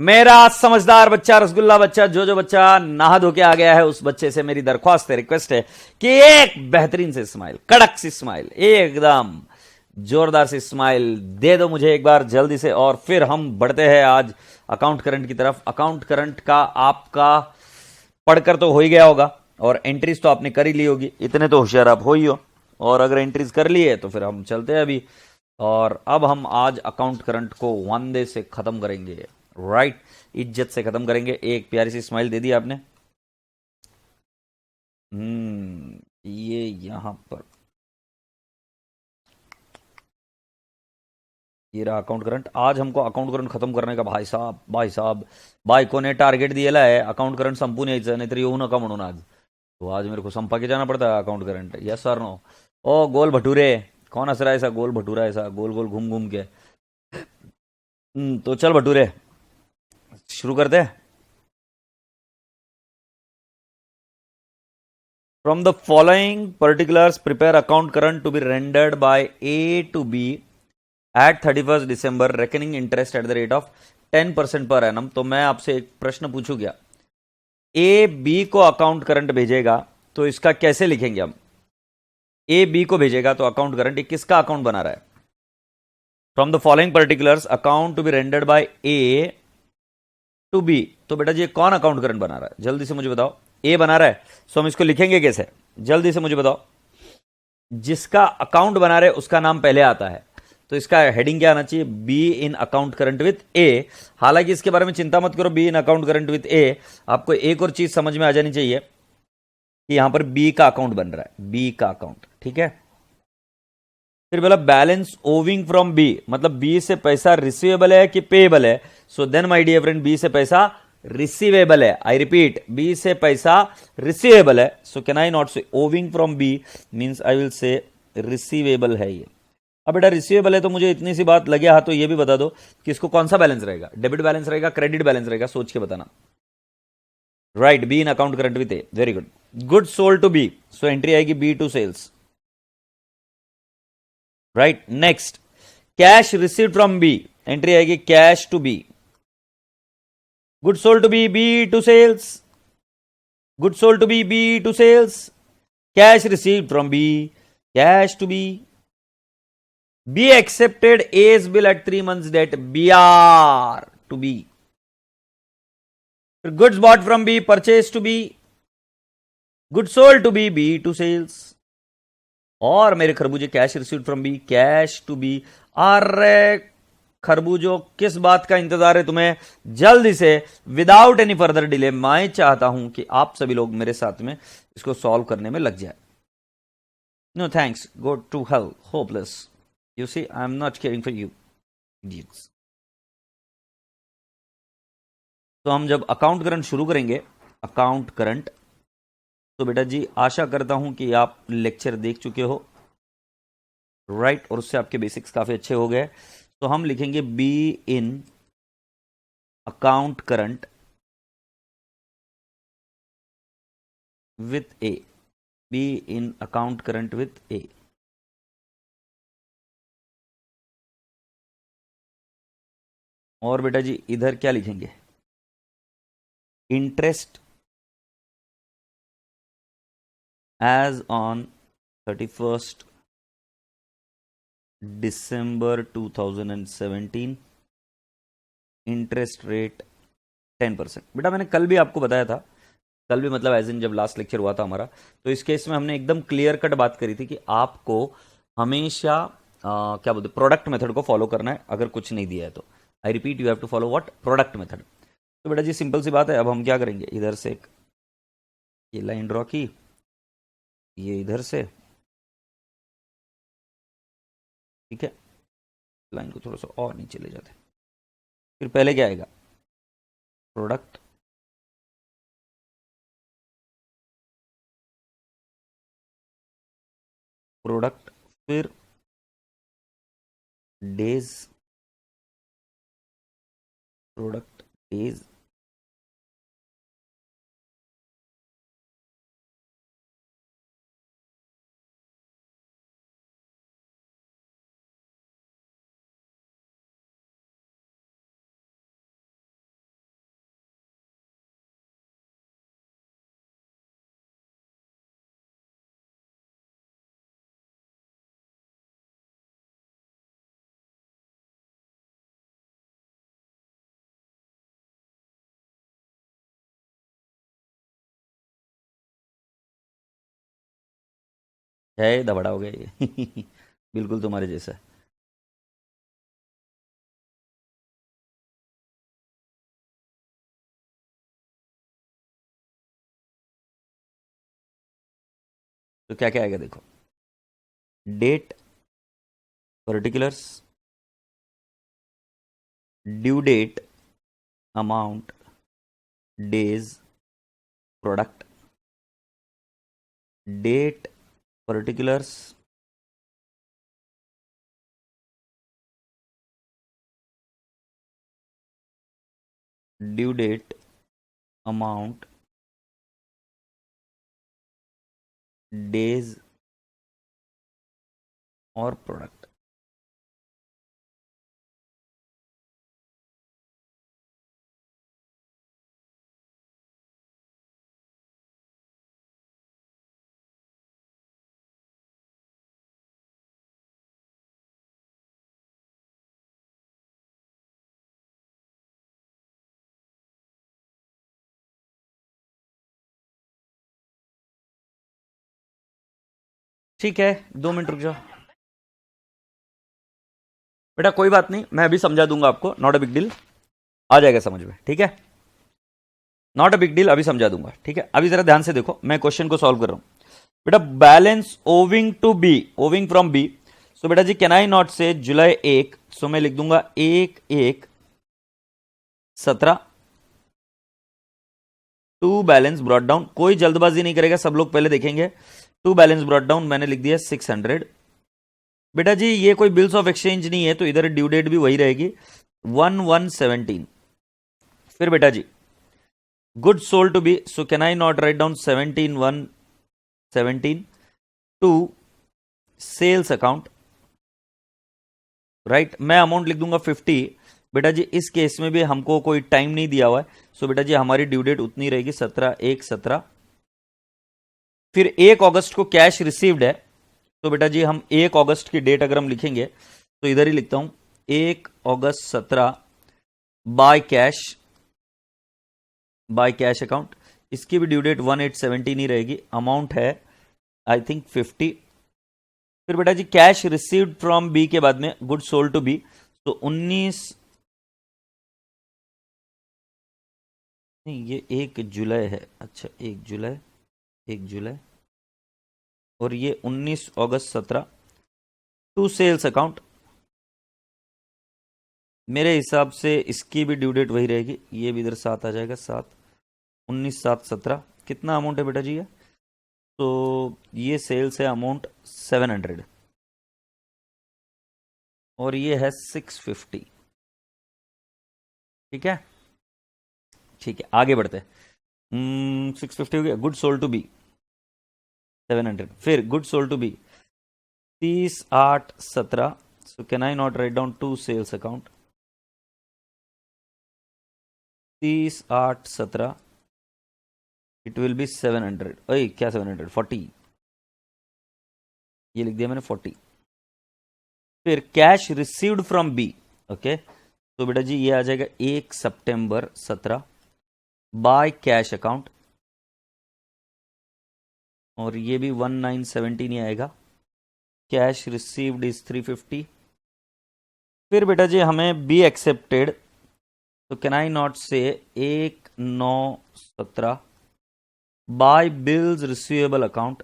मेरा समझदार बच्चा, रसगुल्ला बच्चा, जो बच्चा नहा धो के आ गया है, उस बच्चे से मेरी दरख्वास्त है, रिक्वेस्ट है कि एक बेहतरीन से स्माइल, कड़क सी स्माइल, एकदम जोरदार सी स्माइल दे दो मुझे एक बार जल्दी से। और फिर हम बढ़ते हैं आज अकाउंट करंट की तरफ। अकाउंट करंट का आपका पढ़कर तो हो ही गया होगा, और एंट्रीज तो आपने कर ही ली होगी, इतने तो होशियार आप हो ही हो। और अगर एंट्रीज कर ली है तो फिर हम चलते हैं अभी। और अब हम आज अकाउंट करंट को वन डे से खत्म करेंगे, राइट, इज्जत से खत्म करेंगे। एक प्यारी सी स्माइल दे दी आपने। ये यहां पर ये रहा अकाउंट करंट। आज हमको अकाउंट करंट खत्म करने का, भाई साहब भाई साहब, बायकोने टार्गेट दिलेला आहे अकाउंट करंट संपून यायचं, नाहीतर येऊ नका म्हणून आज। तो आज मेरे को संपा के जाना पड़ता है account current, yes sir no. ओ गोल भटूरे, कौन हंस रहा है ऐसा, गोल भटूरा ऐसा गोल गोल घूम घूम के। तो चल भटूरे, शुरू करते हैं। From the following particulars, prepare account current to be rendered by A to B at 31st December, reckoning interest at the rate of 10% per annum। तो मैं आपसे एक प्रश्न पूछू क्या, ए बी को अकाउंट करंट भेजेगा तो इसका कैसे लिखेंगे हम। ए बी को भेजेगा तो अकाउंट करंट, ये किसका अकाउंट बना रहा है। From the following particulars account to be rendered by A to B, तो बेटा जी कौन अकाउंट करंट बना रहा है, जल्दी से मुझे बताओ। ए बना रहा है, सो हम इसको लिखेंगे कैसे, जल्दी से मुझे बताओ। जिसका अकाउंट बना रहे उसका नाम पहले आता है, तो इसका हेडिंग क्या आना चाहिए, B in account current with A. हालांकि इसके बारे में चिंता मत करो, B in account current with A, आपको एक और चीज समझ में आ जानी चाहिए कि यहां पर बी का अकाउंट बन रहा है, बी का अकाउंट, ठीक है। फिर बोला बैलेंस ओविंग फ्रॉम बी, मतलब बी से पैसा रिसीवेबल है कि पेएबल है। So then my dear friend, B से पैसा रिसीवेबल है। आई रिपीट, बी से पैसा रिसीवेबल है। So can I not say owing from B, means I will say receivable है ये। अब बेटा रिसीवेबल है तो मुझे इतनी सी बात लगे हाथ, तो ये भी बता दो कि इसको कौन सा बैलेंस रहेगा, डेबिट बैलेंस रहेगा, क्रेडिट बैलेंस रहेगा, सोच के बताना। Right, B in account current with A, very good. Good sold to B, so entry आएगी B to sales, right. Next, cash received from B, entry आएगी cash to B. Good sold to B, B to sales, good sold to B, B to sales. Cash received from B, cash to B. B accepted as bill at 3 months date, B R to B. Goods bought from B, purchase to B. Good sold to B, B to sales. और मेरे खरबूजे cash received from B, cash to B. अरे खरबूजों, किस बात का इंतजार है तुम्हें, जल्दी से विदाउट एनी फर्दर डिले, मैं चाहता हूं कि आप सभी लोग मेरे साथ में इसको सॉल्व करने में लग जाए। No thanks, go to hell, hopeless, you see I am not caring for you idiots। तो हम जब अकाउंट करंट शुरू करेंगे, अकाउंट करंट, तो बेटा जी आशा करता हूं कि आप लेक्चर देख चुके हो, राइट, और उससे आपके बेसिक्स काफी अच्छे हो गए। तो हम लिखेंगे B in account current with A, B in account current with A. और बेटा जी इधर क्या लिखेंगे, interest as on 31st December 2017, interest rate 10%। बेटा मैंने कल भी आपको बताया था, कल भी मतलब एज इन जब लास्ट लेक्चर हुआ था हमारा, तो इस केस में हमने एकदम क्लियर कट बात करी थी कि आपको हमेशा क्या बोलते, प्रोडक्ट मेथड को फॉलो करना है अगर कुछ नहीं दिया है तो। I repeat, you have to follow what, product method. तो बेटा जी सिंपल सी बात है, अब हम क्या करेंगे, इधर से एक ये लाइन ड्रॉ की, ये इधर से, ठीक है, लाइन को थोड़ा सा और नीचे ले जाते, फिर पहले क्या आएगा, प्रोडक्ट, प्रोडक्ट, फिर डेज, प्रोडक्ट डेज, है दबड़ा हो गया ये बिल्कुल तुम्हारे जैसा। तो क्या क्या आएगा देखो, date, particulars, due date, amount, days, product, date, particulars, due date, amount, days और प्रोडक्ट। ठीक है, 2 मिनट रुक जाओ बेटा, कोई बात नहीं, मैं अभी समझा दूंगा आपको, नॉट अ बिग डील, आ जाएगा समझ में, ठीक है, नॉट अ बिग डील, अभी समझा दूंगा, ठीक है। अभी जरा ध्यान से देखो, मैं क्वेश्चन को सॉल्व कर रहा हूं बेटा। Balance owing to B, owing from B, so बेटा जी कैन आई नॉट से जुलाई 1, सो मैं लिख दूंगा 1/1/17 टू बैलेंस ब्रॉट डाउन, कोई जल्दबाजी नहीं करेगा, सब लोग पहले देखेंगे। टू बैलेंस ब्रॉट डाउन मैंने लिख दिया 600। बेटा जी ये कोई बिल्स ऑफ एक्सचेंज नहीं है, तो इधर ड्यू डेट भी वही रहेगी 1/1/17। फिर बेटा जी good sold to B, so can I not write down 17/1/17 to sales account, right. मैं अमाउंट लिख दूंगा 50। बेटा जी इस केस में भी हमको कोई टाइम नहीं दिया हुआ है, सो बेटा जी हमारी ड्यू डेट उतनी रहेगी 17/1/17। फिर 1 अगस्त को कैश रिसीव्ड है, तो बेटा जी हम 1 अगस्त की डेट अगर हम लिखेंगे तो इधर ही लिखता हूं 1 अगस्त 17 by cash, by cash account. इसकी भी ड्यू डेट 1/8/17 ही रहेगी, अमाउंट है आई थिंक 50। फिर बेटा जी कैश रिसीव्ड फ्रॉम बी के बाद में गुड सोल्ड टू बी, तो 19, नहीं ये 1 जुलाई है, अच्छा 1 जुलाई, 1 जुलाई, और ये 19 अगस्त 17 टू सेल्स अकाउंट। मेरे हिसाब से इसकी भी ड्यू डेट वही रहेगी, ये भी इधर 7 आ जाएगा, 7/19/7/17। कितना अमाउंट है बेटा जी ये, तो ये सेल्स है अमाउंट 700 और ये है 650, ठीक है, ठीक है आगे बढ़ते हैं। 650 हो गया, गुड सोल्ड टू बी 700। फिर good sold to B 30/8/17, so can I not write down to sales account 30/8/17, it will be 700, ओए क्या 700, 40, ये लिख दिया मैंने 40। फिर cash received from B, okay, तो बेटा जी ये आ जाएगा 1 सितंबर 17 बाय कैश अकाउंट, और ये भी 1917 ही आएगा, कैश रिसीव्ड इज 350। फिर बेटा जी हमें बी एक्सेप्टेड, तो can I not say 1/9/17 by bills receivable account,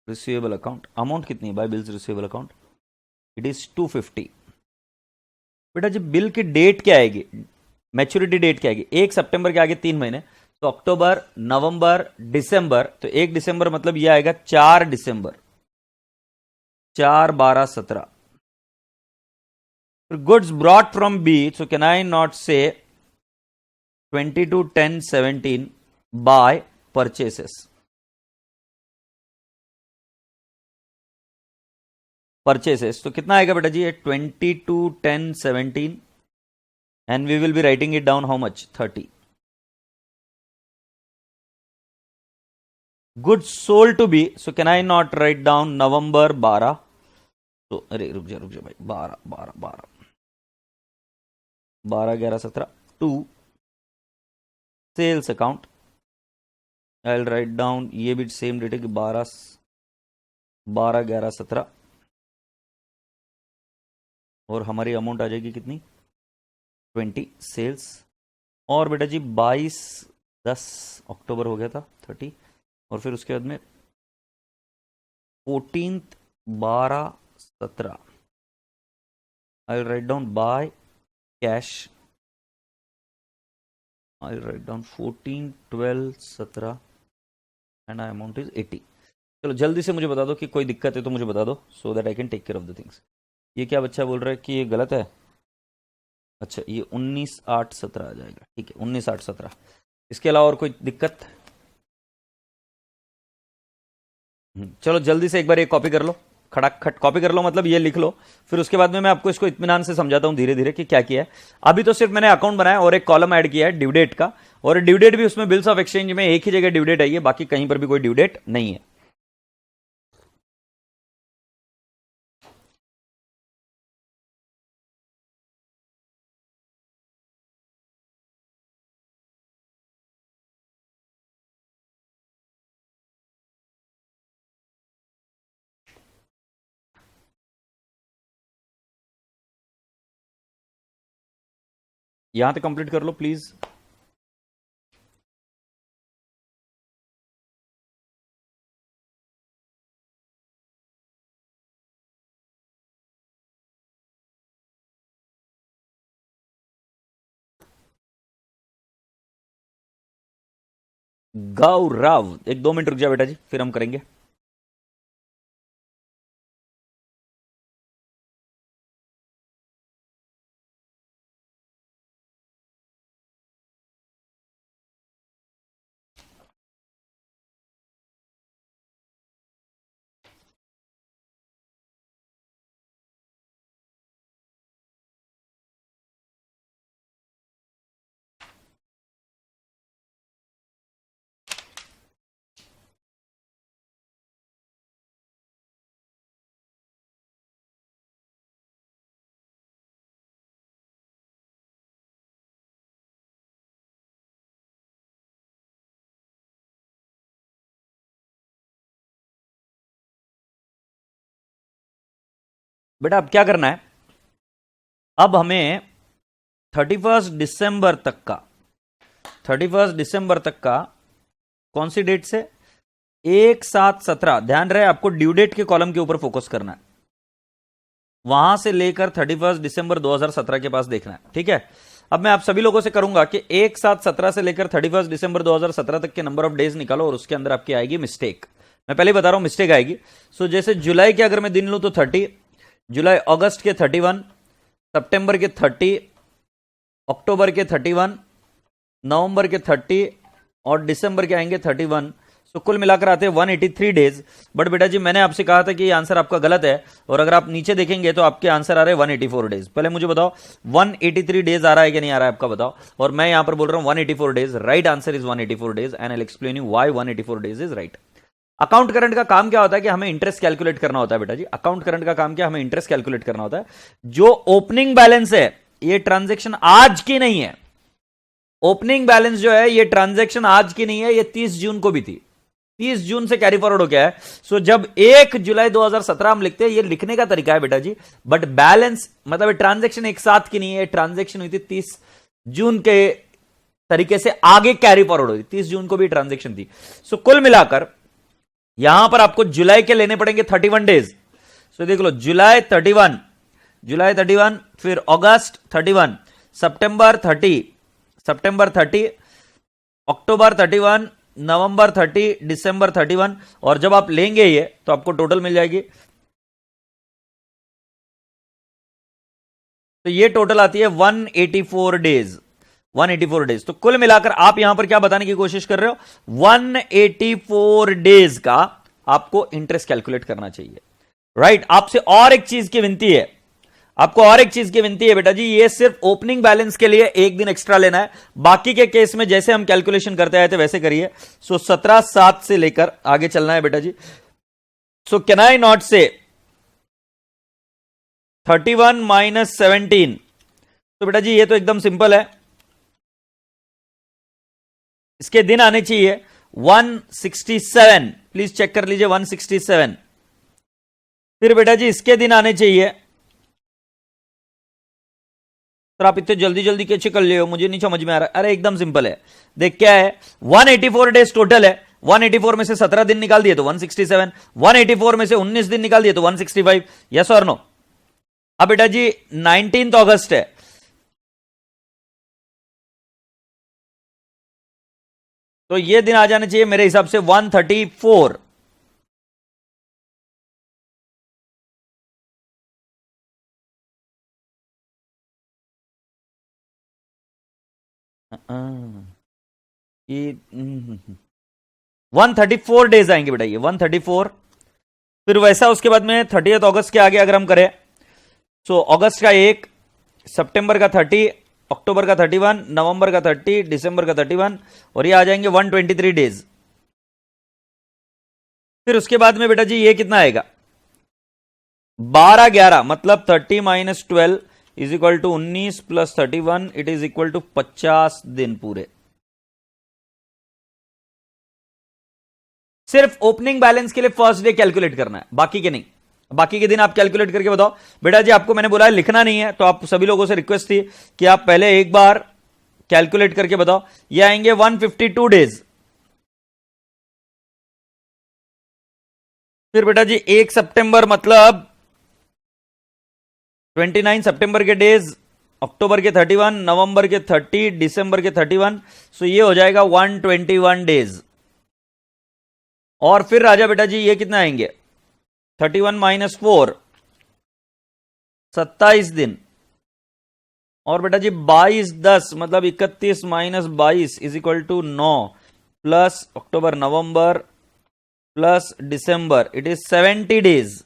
receivable account amount कितनी है by bills receivable account, it is 250। बेटा जी बिल की डेट क्या आएगी, मैच्योरिटी डेट क्या आएगी, 1 सितंबर के आगे 3 महीने, तो अक्टूबर नवंबर दिसंबर, तो 1 दिसंबर मतलब यह आएगा 4 दिसंबर, 4/12/17। Goods brought from B, so can I not say 22/10/17 bye purchases, purchases तो कितना आएगा बेटा जी ये 22/10/17, and we will be writing it down how much 30। Goods sold to B, so can I not write down November 12, तो अरे रुक जा भाई, 12/11/17 to sales account, I write down, ये भी सेम डेट है कि 12 11 17, और हमारी अमाउंट आ जाएगी कितनी 20 सेल्स। और बेटा जी 22 अक्टूबर हो गया था 30, और फिर उसके बाद में 14 12 17, I write down by cash, I write down 14 12 17 and I amount is 80। चलो जल्दी से मुझे बता दो कि कोई दिक्कत है तो मुझे बता दो, so that I can take care of the things. ये क्या बच्चा बोल रहा है कि ये गलत है? अच्छा, ये 19 8 17 आ जाएगा, ठीक है 19 8 17। इसके अलावा और कोई दिक्कत? चलो जल्दी से एक बार ये कॉपी कर लो, खटाखट कॉपी कर लो, मतलब ये लिख लो, फिर उसके बाद में मैं आपको इसको इत्मीनान से समझाता हूं धीरे धीरे कि क्या किया है। अभी तो सिर्फ मैंने अकाउंट बनाया और एक कॉलम ऐड किया है ड्यू डेट का, और ड्यू डेट भी उसमें बिल्स ऑफ एक्सचेंज में एक ही जगह ड्यू डेट आई है, बाकी कहीं पर भी कोई ड्यू डेट नहीं है। यहां तक कंप्लीट कर लो प्लीज। गौरव एक 2 मिनट रुक जा बेटा जी, फिर हम करेंगे। बेटा अब क्या करना है, अब हमें 31 दिसंबर तक का, 31 दिसंबर तक का कौन सी डेट से 1/7/17, ध्यान रहे आपको ड्यू डेट के कॉलम के ऊपर फोकस करना है, वहां से लेकर 31 दिसंबर 2017 के पास देखना है, ठीक है। अब मैं आप सभी लोगों से करूंगा कि 1/7/17 से लेकर 31 दिसंबर 2017 तक के नंबर ऑफ डेज निकालो, और उसके अंदर आपकी आएगी मिस्टेक। मैं पहले बता रहा हूं मिस्टेक आएगी। सो जैसे जुलाई के अगर मैं दिन लूं तो 30, जुलाई अगस्त के 31, सितंबर के 30, अक्टूबर के 31, नवंबर के 30, और दिसंबर के आएंगे 31। सो कुल मिलाकर आते हैं 183 डेज। बट बेटा जी मैंने आपसे कहा था कि ये आंसर आपका गलत है, और अगर आप नीचे देखेंगे तो आपके आंसर आ रहे हैं 184 डेज। पहले मुझे बताओ 183 डेज आ रहा है कि नहीं आ रहा है, आपका बताओ। और मैं यहां पर बोल रहा हूं 184 days, right answer is 184 days, and I will explain you why 184 days is right. Account current का काम क्या होता है कि हमें इंटरेस्ट कैलकुलेट करना होता है बेटा जी। अकाउंट करंट का काम क्या, हमें इंटरेस्ट कैलकुलेट करना होता है। जो ओपनिंग बैलेंस है ये ट्रांजैक्शन आज की नहीं है, ओपनिंग बैलेंस जो है ये ट्रांजैक्शन आज की नहीं है, ये 30 जून को भी थी, 30 जून से कैरी फॉरवर्ड हो गया है। सो जब 1 जुलाई 2017 हम लिखते हैं, ये लिखने का तरीका है बेटा जी, बट बैलेंस मतलब ट्रांजैक्शन एक साथ की नहीं है, ट्रांजैक्शन हुई थी 30 जून के तरीके से आगे कैरी फॉरवर्ड हुई, 30 जून को भी ट्रांजैक्शन थी। सो कुल मिलाकर यहां पर आपको जुलाई के लेने पड़ेंगे 31 डेज। सो देख लो जुलाई 31, फिर अगस्त 31, सितंबर 30, अक्टूबर 31, नवंबर 30, दिसंबर 31, और जब आप लेंगे ये तो आपको टोटल मिल जाएगी। तो ये टोटल आती है 184 डेज, 184 डेज। तो कुल मिलाकर आप यहां पर क्या बताने की कोशिश कर रहे हो, 184 डेज का आपको इंटरेस्ट कैलकुलेट करना चाहिए, राइट। आपसे और एक चीज की विनती है, आपको और एक चीज की विनती है बेटा जी, ये सिर्फ ओपनिंग बैलेंस के लिए एक दिन एक्स्ट्रा लेना है, बाकी के केस में जैसे हम कैलकुलेशन करते आए थे वैसे करिए। सो 17/7 से लेकर आगे चलना है बेटा जी। सो कैन आई नॉट से 31 - 17, तो बेटा जी ये तो एकदम सिंपल है, इसके दिन आने चाहिए 167, प्लीज चेक कर लीजिए 167। फिर बेटा जी इसके दिन आने चाहिए, सर आप इतने जल्दी जल्दी कैसे कर ले हो, मुझे नहीं समझ में आ रहा। अरे एकदम सिंपल है, देख क्या है, 184 डेज टोटल है, 184 में से 17 दिन निकाल दिए तो 167, 184 में से 19 दिन निकाल दिए तो 165। यस और नो? अब बेटा जी 19 अगस्त है, तो ये दिन आ जाने चाहिए मेरे हिसाब से 134। ये 134 डेज आएंगे बेटा, ये 134। फिर वैसा उसके बाद में 30 अगस्त के आगे अगर हम करें, सो अगस्त का 1, सितंबर का 30, अक्टूबर का 31, नवंबर का 30, दिसंबर का 31, और ये आ जाएंगे 123 डेज। फिर उसके बाद में बेटा जी ये कितना आएगा, 12-11, मतलब 30 minus 12 is equal to 19 plus 31, it is equal to 50 दिन पूरे। सिर्फ ओपनिंग बैलेंस के लिए फर्स्ट डे कैलकुलेट करना है, बाकी के नहीं। बाकी के दिन आप कैलकुलेट करके बताओ। बेटा जी आपको मैंने बोला है लिखना नहीं है, तो आप सभी लोगों से रिक्वेस्ट थी कि आप पहले एक बार कैलकुलेट करके बताओ। ये आएंगे 152 डेज। फिर बेटा जी 1 सितंबर मतलब 29 सितंबर के डेज, अक्टूबर के 31, नवंबर के 30, दिसंबर के 31, सो ये हो जाएगा 121 डेज। और फिर राजा बेटा जी ये कितना आएंगे, 31 माइनस 4, 27 दिन। और बेटा जी 22-10 मतलब 31 minus 22 is equal to 9 plus October November plus December, it is 70 days.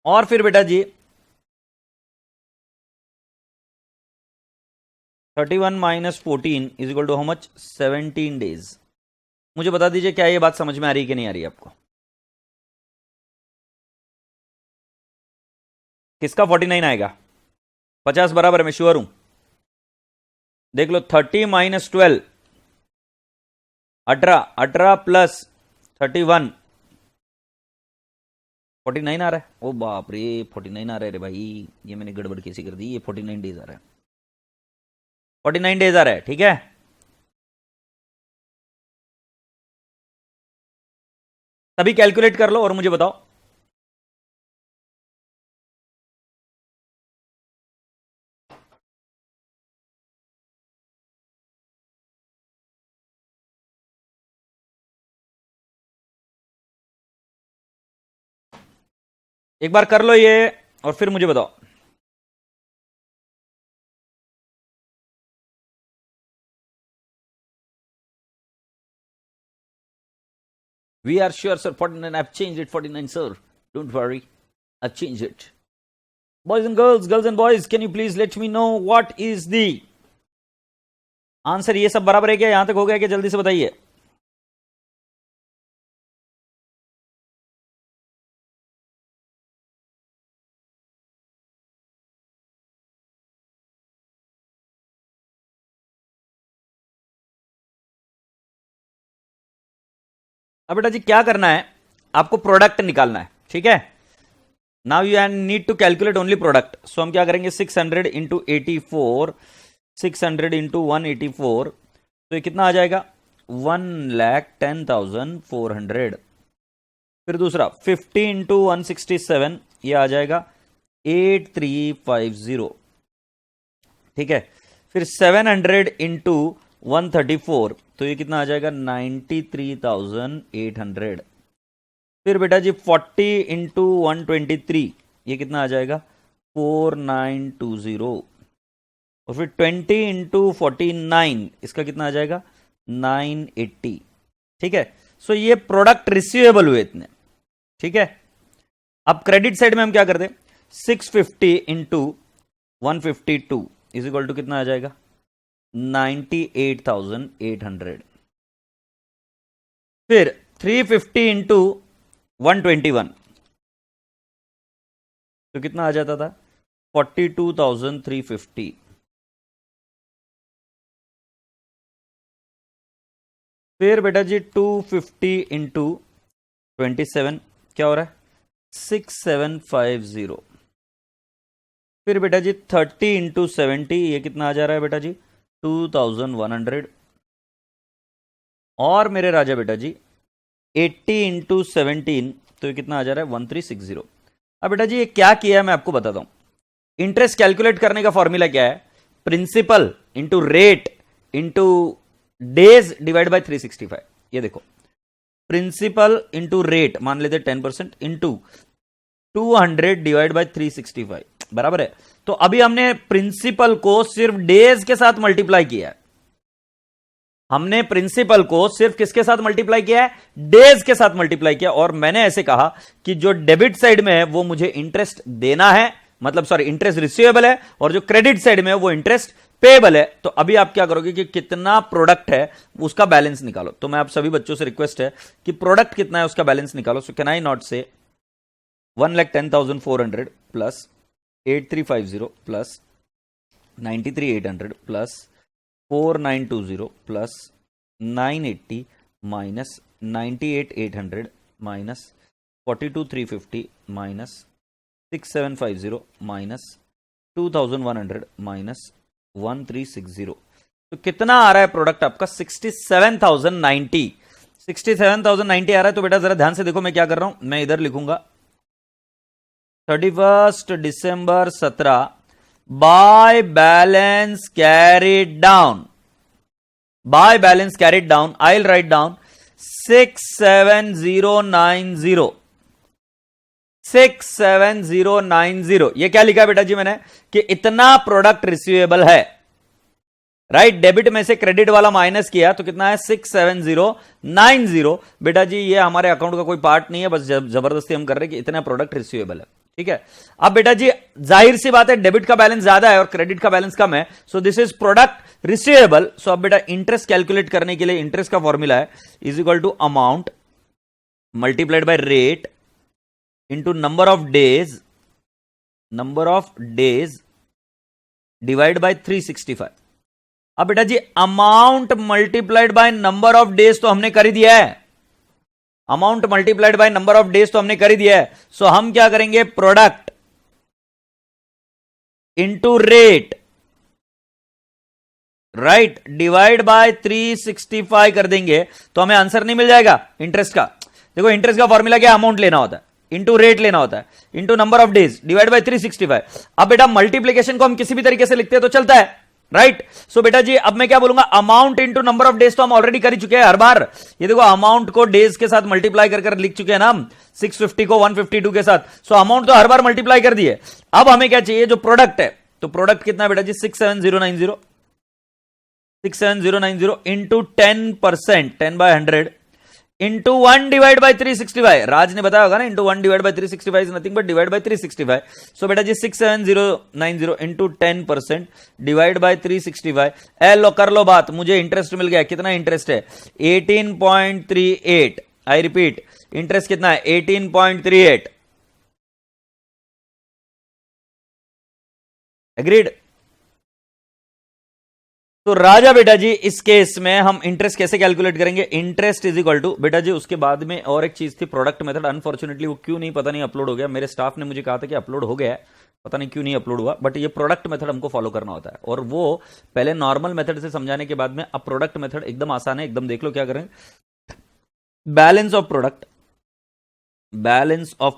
और फिर बेटा जी 31 minus 14 is equal to how much, 17 days. मुझे बता दीजिए क्या ये बात समझ में आ रही है कि नहीं आ रही है आपको? किसका 49 आएगा? 50 बराबर, मैं श्योर हूं। देख लो 30 माइनस 12, 18, 18 प्लस 31, 49 आ रहा है। ओ बाप रे 49 आ रहा है रे भाई, ये मैंने गड़बड़ कैसी कर दी, ये 49 डेज आ रहा है, 49 डेज आ रहा है, ठीक है। तभी कैलकुलेट कर लो और मुझे बताओ। एक बार कर लो ये और फिर मुझे बताओ। We are sure, sir. 49. I've changed it. 49, sir. Don't worry. I've changed it. Boys and girls and boys, can you please let me know what is the answer? ये सब बराबर है क्या? यहां तक हो गया क्या? जल्दी से बताइए। अब बेटा जी क्या करना है, आपको प्रोडक्ट निकालना है, ठीक है। Now you need to calculate only product. So हम क्या करेंगे, 600 इंटू 84, 600 इंटू 184, तो ये कितना आ जाएगा, 1,10,400। फिर दूसरा 50 इंटू 167, ये आ जाएगा 8350, ठीक है। फिर 700 इंटू 134, तो ये कितना आ जाएगा, 93,800। फिर बेटा जी 40 इंटू 123, ये कितना आ जाएगा, 4920। और फिर 20 इंटू 49, इसका कितना आ जाएगा, 980, ठीक है। सो ये प्रोडक्ट रिसीवेबल हुए इतने, ठीक है। अब क्रेडिट साइड में हम क्या करते हैं, 650 इंटू 152 इज इक्वल टू कितना आ जाएगा, 98,800। फिर 350 इंटू 121, तो कितना आ जाता था, 42,350। फिर बेटा जी 250 इंटू 27 क्या हो रहा है 6750। फिर बेटा जी 30 इंटू 70 ये कितना आ जा रहा है बेटा जी 2100। और मेरे राजा बेटा जी 80 इंटू 17 तो ये कितना आ जा रहा है 1360। अब बेटा जी ये क्या किया है मैं आपको बताता हूं। इंटरेस्ट कैलकुलेट करने का फॉर्मूला क्या है principal into rate into days divide by 365। ये देखो प्रिंसिपल इंटू रेट मान लेते 10% इंटू 200 डिवाइड बाय 365 बराबर है। तो अभी हमने प्रिंसिपल को सिर्फ डेज के साथ मल्टीप्लाई किया है। हमने प्रिंसिपल को सिर्फ किसके साथ मल्टीप्लाई किया है डेज के साथ मल्टीप्लाई किया। और मैंने ऐसे कहा कि जो डेबिट साइड में है वो मुझे इंटरेस्ट देना है मतलब सॉरी इंटरेस्ट रिसीवेबल है और जो क्रेडिट साइड में है वो इंटरेस्ट पेबल है। तो अभी आप क्या करोगे कि कितना प्रोडक्ट है उसका बैलेंस निकालो। तो मैं आप सभी बच्चों से रिक्वेस्ट है कि प्रोडक्ट कितना है उसका बैलेंस निकालो। सो कैन आई नॉट से 1,10,400 plus 8350 plus 93,800 plus 4920 plus 980 minus 98,800 minus 42,350 minus 6,750 minus 2,100 minus 1,360। तो कितना आ रहा है प्रोडक्ट आपका 67,090। 67,090 आ रहा है। तो बेटा जरा ध्यान से देखो मैं क्या कर रहा हूं। मैं इधर लिखूंगा 31 दिसंबर 17 by balance carried down, by balance carried down, I'll write down 67090, 67090। ये क्या लिखा बेटा जी मैंने कि इतना प्रोडक्ट रिसीवेबल है राइट। डेबिट में से क्रेडिट वाला माइनस किया तो कितना है 67090। बेटा जी ये हमारे अकाउंट का कोई पार्ट नहीं है बस जबरदस्ती हम कर रहे हैं कि इतना प्रोडक्ट रिसीवेबल है। ठीक है। अब बेटा जी जाहिर सी बात है डेबिट का बैलेंस ज्यादा है और क्रेडिट का बैलेंस कम है। So this is product receivable. So अब बेटा इंटरेस्ट कैलकुलेट करने के लिए इंटरेस्ट का फॉर्मूला है is equal to amount multiplied by rate into number of days divide by 365। अब बेटा जी amount multiplied by number of days तो हमने कर ही दिया है। Amount multiplied by number of days तो हमने कर ही दिया है। सो हम क्या करेंगे product into rate right divide by 365 कर देंगे तो हमें आंसर नहीं मिल जाएगा इंटरेस्ट का। देखो इंटरेस्ट का फॉर्मूला क्या अमाउंट लेना होता है इंटू रेट लेना होता है into number of days divide by 365। अब बेटा मल्टीप्लीकेशन को हम किसी भी तरीके से लिखते हैं तो चलता है राइट। सो बेटा जी अब मैं क्या बोलूंगा amount into number of days तो हम ऑलरेडी कर ही चुके हैं हर बार। ये देखो अमाउंट को डेज के साथ मल्टीप्लाई कर लिख चुके हैं ना हम 650 को 152 के साथ। सो अमाउंट तो हर बार मल्टीप्लाई कर दिए। अब हमें क्या चाहिए जो प्रोडक्ट है तो प्रोडक्ट कितना है बेटा जी 67090, 67090 इंटू 10% 10/100 इंटू 1 डिवाइड बाय 365। राज ने बताया होगा ना into 1 divide by 365 is nothing but divide by 365। सो बेटा जी 67090 इंटू 10% डिवाइड बाय 365। ए लो कर लो बात मुझे इंटरेस्ट मिल गया। कितना इंटरेस्ट है 18.38। आई रिपीट इंटरेस्ट कितना है 18.38। एग्रीड। तो राजा बेटा जी इस केस में हम इंटरेस्ट कैसे कैलकुलेट करेंगे इंटरेस्ट इज इक्वल टू बेटा जी उसके बाद में और एक चीज थी प्रोडक्ट मेथड। अनफॉर्चुनेटली वो क्यों नहीं पता नहीं अपलोड हो गया। मेरे स्टाफ ने मुझे कहा था कि अपलोड हो गया है पता नहीं क्यों नहीं अपलोड हुआ। बट ये प्रोडक्ट मेथड हमको फॉलो करना होता है और वो पहले नॉर्मल मेथड से समझाने के बाद में अब प्रोडक्ट मेथड एकदम आसान है एकदम। देख लो क्या करें balance of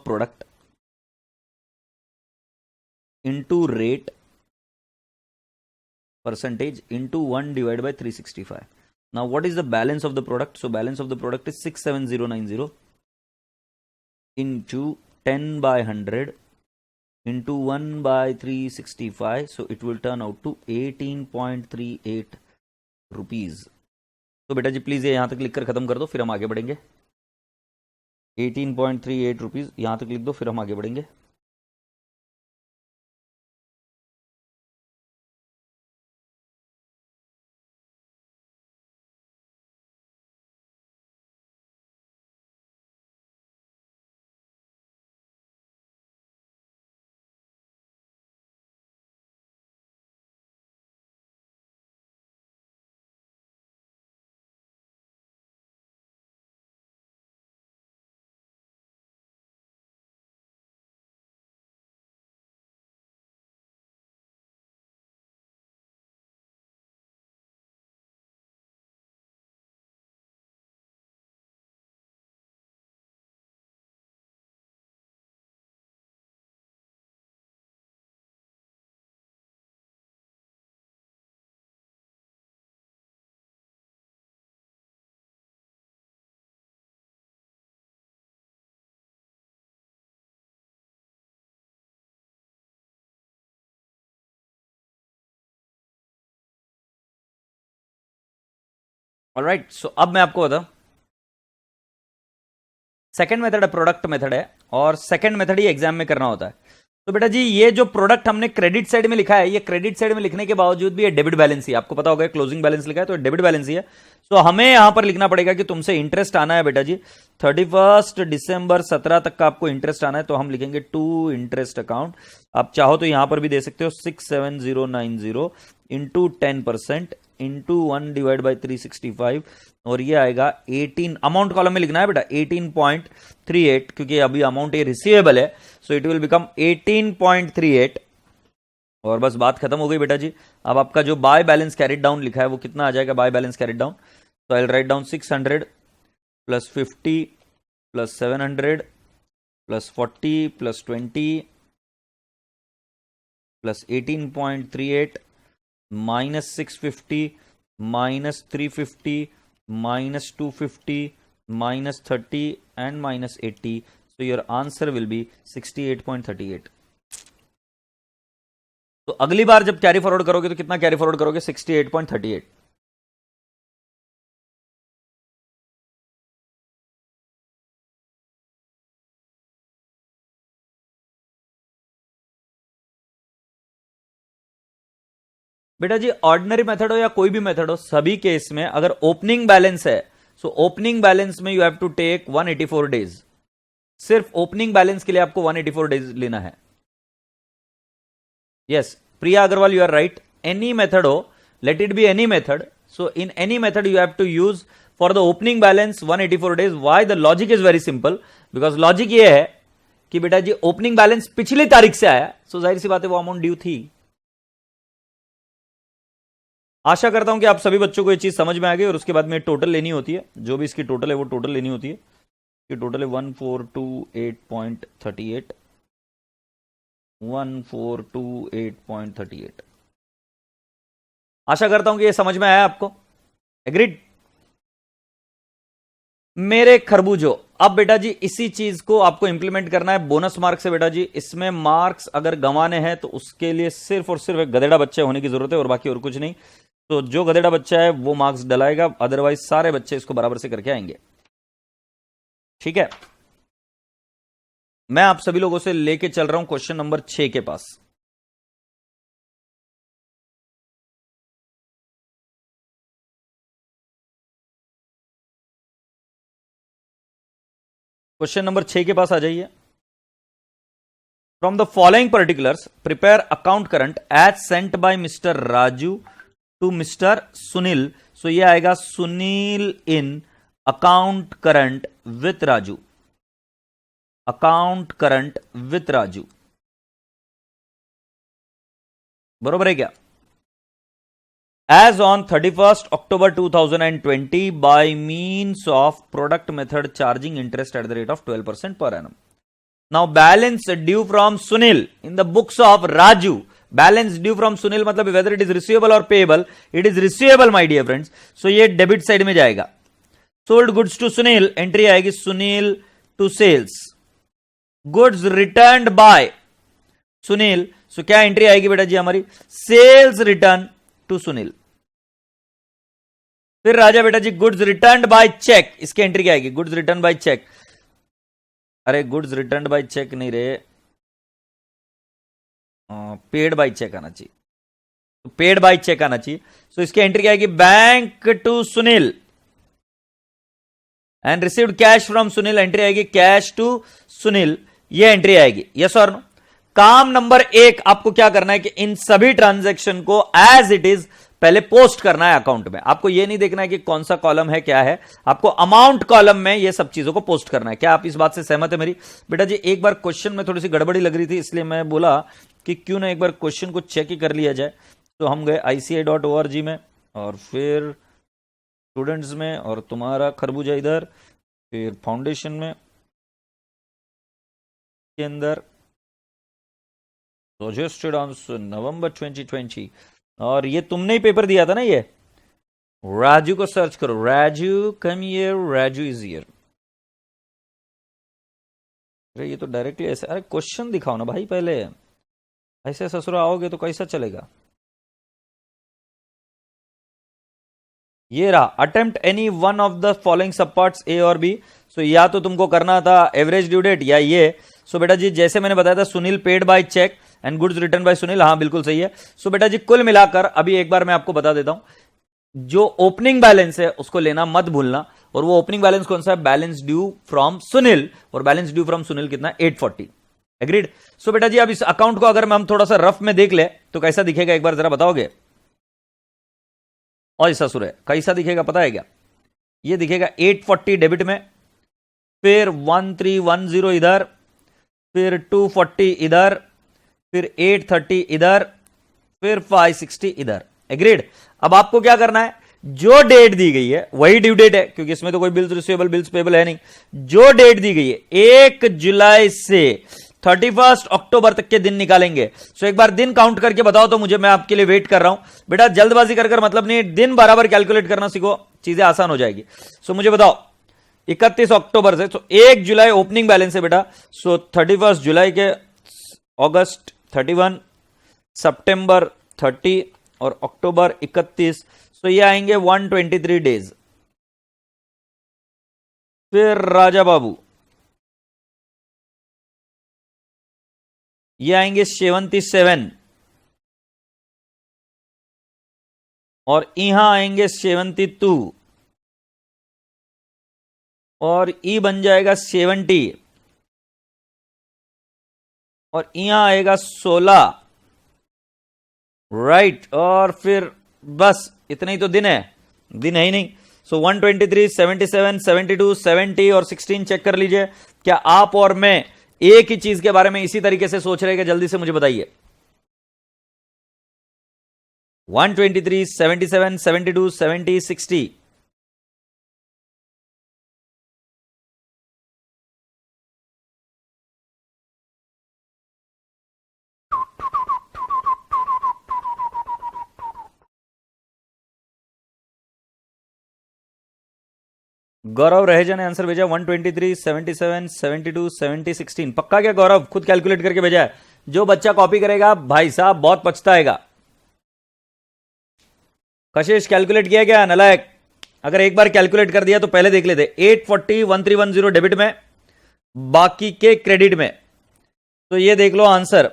product into rate percentage into 1 divided by 365. Now what is the balance of the product? So balance of the product is 67090 into 10 by 100 into 1 by 365. So it will turn out to 18.38 rupees. तो बेटा जी please ये यहां तक लिख कर खत्म कर दो फिर हम आगे बढ़ेंगे। 18.38 रुपीज यहां तक लिख दो फिर हम आगे बढ़ेंगे। ऑलराइट, सो अब मैं आपको बताऊं, सेकंड मेथड है, प्रोडक्ट मेथड है, और सेकंड मेथड ही एग्जाम में करना होता है। तो बेटा जी ये जो प्रोडक्ट हमने क्रेडिट साइड में लिखा है, ये क्रेडिट साइड में लिखने के बावजूद भी ये डेबिट बैलेंस ही है। आपको पता होगा क्लोजिंग बैलेंस लिखा है तो डेबिट बैलेंस ही है। तो हमें यहां पर लिखना पड़ेगा कि तुमसे इंटरेस्ट आना है बेटा जी 31 दिसंबर 17 तक का आपको इंटरेस्ट आना है, तो हम लिखेंगे टू इंटरेस्ट अकाउंट। आप चाहो तो यहां पर भी दे सकते हो 67090 इंटू 10% इंटू 1 डिवाइड बाई 365, और ये आएगा 18। अमाउंट कॉलम में लिखना है बेटा 18.38, क्योंकि अभी अमाउंट ये रिसीवेबल है, सो इट विल बिकम 18.38। और बस बात खत्म हो गई बेटा जी। अब आपका जो बाय बैलेंस कैरिड डाउन लिखा है वो कितना आ जाएगा बाय बैलेंस कैरिड डाउन, तो I will write down 600 plus 50 plus 700 plus 40 plus 20 plus 18.38 minus 650 minus 350 minus 250 minus 30 and minus 80, so your answer will be 68.38। तो अगली बार जब कैरी फॉरवर्ड करोगे तो कितना कैरी फॉरवर्ड करोगे 68.38। बेटा जी ऑर्डिनरी मेथड हो या कोई भी मेथड हो, सभी केस में अगर ओपनिंग बैलेंस है, सो ओपनिंग बैलेंस में you have to take 184 days. सिर्फ ओपनिंग बैलेंस के लिए आपको 184 डेज लेना है। Yes Priya Agarwal, you are right. Any method हो, let it be any method, so in any method you have to use for the opening balance 184 days. Why? The logic is very simple, because logic ये है कि बेटा जी opening balance पिछली तारीख से आया, सो जाहिर सी बात है वो अमाउंट ड्यू थी। आशा करता हूं कि आप सभी बच्चों को ये चीज समझ में आ गई, और उसके बाद में टोटल लेनी होती है, जो भी इसकी टोटल है वो टोटल लेनी होती है। ये टोटल है 1428.38, 1428.38। आशा करता हूं कि ये समझ में आया आपको। एग्रीड मेरे खरबूजो। अब बेटा जी इसी चीज को आपको इंप्लीमेंट करना है बोनस मार्क्स से। बेटा जी इसमें मार्क्स अगर गंवाने हैं तो उसके लिए सिर्फ और सिर्फ एक गधेड़ा बच्चे होने की जरूरत है, और बाकी और कुछ नहीं। तो जो गधेड़ा बच्चा है वो मार्क्स डलाएगा, अदरवाइज सारे बच्चे इसको बराबर से करके आएंगे। ठीक है, मैं आप सभी लोगों से लेके चल रहा हूं क्वेश्चन नंबर 6 के पास। क्वेश्चन नंबर 6 के पास आ जाइए। From the following particulars prepare account current as sent by mister Raju to mister Sunil. So ये आएगा Sunil in account current with Raju, account current with Raju. बरोबर है क्या? As on 31st October 2020 by means of product method charging interest at the rate of 12% per annum. Now balance due from Sunil in the books of Raju. Balance due from Sunil मतलब whether it is receivable or payable, it is receivable my dear friends. So ये debit side में जाएगा। Sold goods to Sunil, entry आएगी Sunil to sales. Goods returned by Sunil, so क्या entry आएगी बेटा जी हमारी sales return to Sunil. फिर राजा बेटा जी गुड्स रिटर्न बाय चेक, इसकी एंट्री क्या आएगी गुड्स रिटर्न बाय चेक। अरे गुड्स रिटर्न बाय चेक नहीं रे, पेड बाय चेक आना चाहिए, तो पेड बाय चेक आना चाहिए। सो इसकी एंट्री क्या आएगी bank to Sunil and received cash from Sunil, entry आएगी कैश टू सुनील, ये एंट्री आएगी। यस और नो? काम नंबर 1 आपको क्या करना है कि इन सभी ट्रांजैक्शन को एज इट इज पहले पोस्ट करना है अकाउंट में। आपको यह नहीं देखना है कि कौन सा कॉलम है क्या है, आपको अमाउंट कॉलम में ये सब चीजों को पोस्ट करना है। क्या आप इस बात से सहमत है मेरी? बेटा जी एक बार क्वेश्चन में थोड़ी सी गड़बड़ी लग रही थी, इसलिए मैं बोला कि क्यों ना एक बार क्वेश्चन को चेक ही कर लिया जाए। तो हम गए ICI.org में, और फिर स्टूडेंट्स में, और तुम्हारा खरबूजा इधर, फिर फाउंडेशन में के अंदर सजेस्टेड आंसर नवंबर 2020, और ये तुमने ही पेपर दिया था ना, ये राजू को सर्च करो, Raju come here, Raju is here. अरे ये तो डायरेक्टली ऐसे, अरे क्वेश्चन दिखाओ ना भाई पहले, ऐसे ससुरा आओगे तो कैसा चलेगा? ये रहा, attempt any one of the following सब पार्ट्स ए और बी। सो या तो तुमको करना था एवरेज ड्यू डेट या ये। सो बेटा जी जैसे मैंने बताया था Sunil paid by cheque and goods return by Sunil, हाँ बिल्कुल सही है। सो बेटा जी कुल मिलाकर अभी एक बार मैं आपको बता देता हूं, जो ओपनिंग बैलेंस है उसको लेना मत भूलना, और वो ओपनिंग बैलेंस कौन सा है, बैलेंस ड्यू फ्रॉम सुनील, और बैलेंस ड्यू फ्रॉम सुनील कितना, 840। एग्रीड। सो बेटा जी अब इस अकाउंट को अगर हम थोड़ा सा रफ में देख ले तो कैसा दिखेगा एक बार जरा बताओगे। और ऐसा सुर है कैसा दिखेगा पता है क्या, ये दिखेगा 840 डेबिट में, फिर 1310 इधर, फिर 240 इधर, फिर 830 इधर, फिर 560 इधर। एग्रीड। अब आपको क्या करना है, जो डेट दी गई है वही ड्यू डेट है, क्योंकि इसमें तो कोई बिल्स रिसीवेबल बिल्स पेबल है नहीं। जो डेट दी गई है 1 जुलाई से 31 अक्टूबर तक के दिन निकालेंगे। सो एक बार दिन काउंट करके बताओ तो मुझे, मैं आपके लिए वेट कर रहा हूं। बेटा जल्दबाजी कर मतलब नहीं, दिन बराबर कैलकुलेट करना सीखो, चीजें आसान हो जाएगी। सो मुझे बताओ 31 अक्टूबर से, तो 1 जुलाई ओपनिंग बैलेंस है बेटा। सो 31 जुलाई के, अगस्त 31, सितंबर 30 और अक्टूबर 31। सो ये आएंगे 123 डेज। फिर राजा बाबू ये आएंगे 77, और यहां आएंगे 72, और ई बन जाएगा 70, और यहां आएगा 16, राइट। और फिर बस इतने ही तो दिन है, दिन है ही नहीं। सो 123, 77, 72, 70 और 16 चेक कर लीजिए। क्या आप और मैं एक ही चीज के बारे में इसी तरीके से सोच रहे हैं? जल्दी से मुझे बताइए। 123, 77, 72, 70, 60। गौरव रहेजा ने आंसर भेजा 123, 77, 72, 70, 16। पक्का क्या गौरव, खुद कैलकुलेट करके भेजा है? जो बच्चा कॉपी करेगा भाई साहब बहुत पछताएगा। कशिश कैलकुलेट किया क्या नलायक? अगर एक बार कैलकुलेट कर दिया तो पहले देख लेते। 840, 1310 डेबिट में, बाकी के क्रेडिट में। तो ये देख लो आंसर,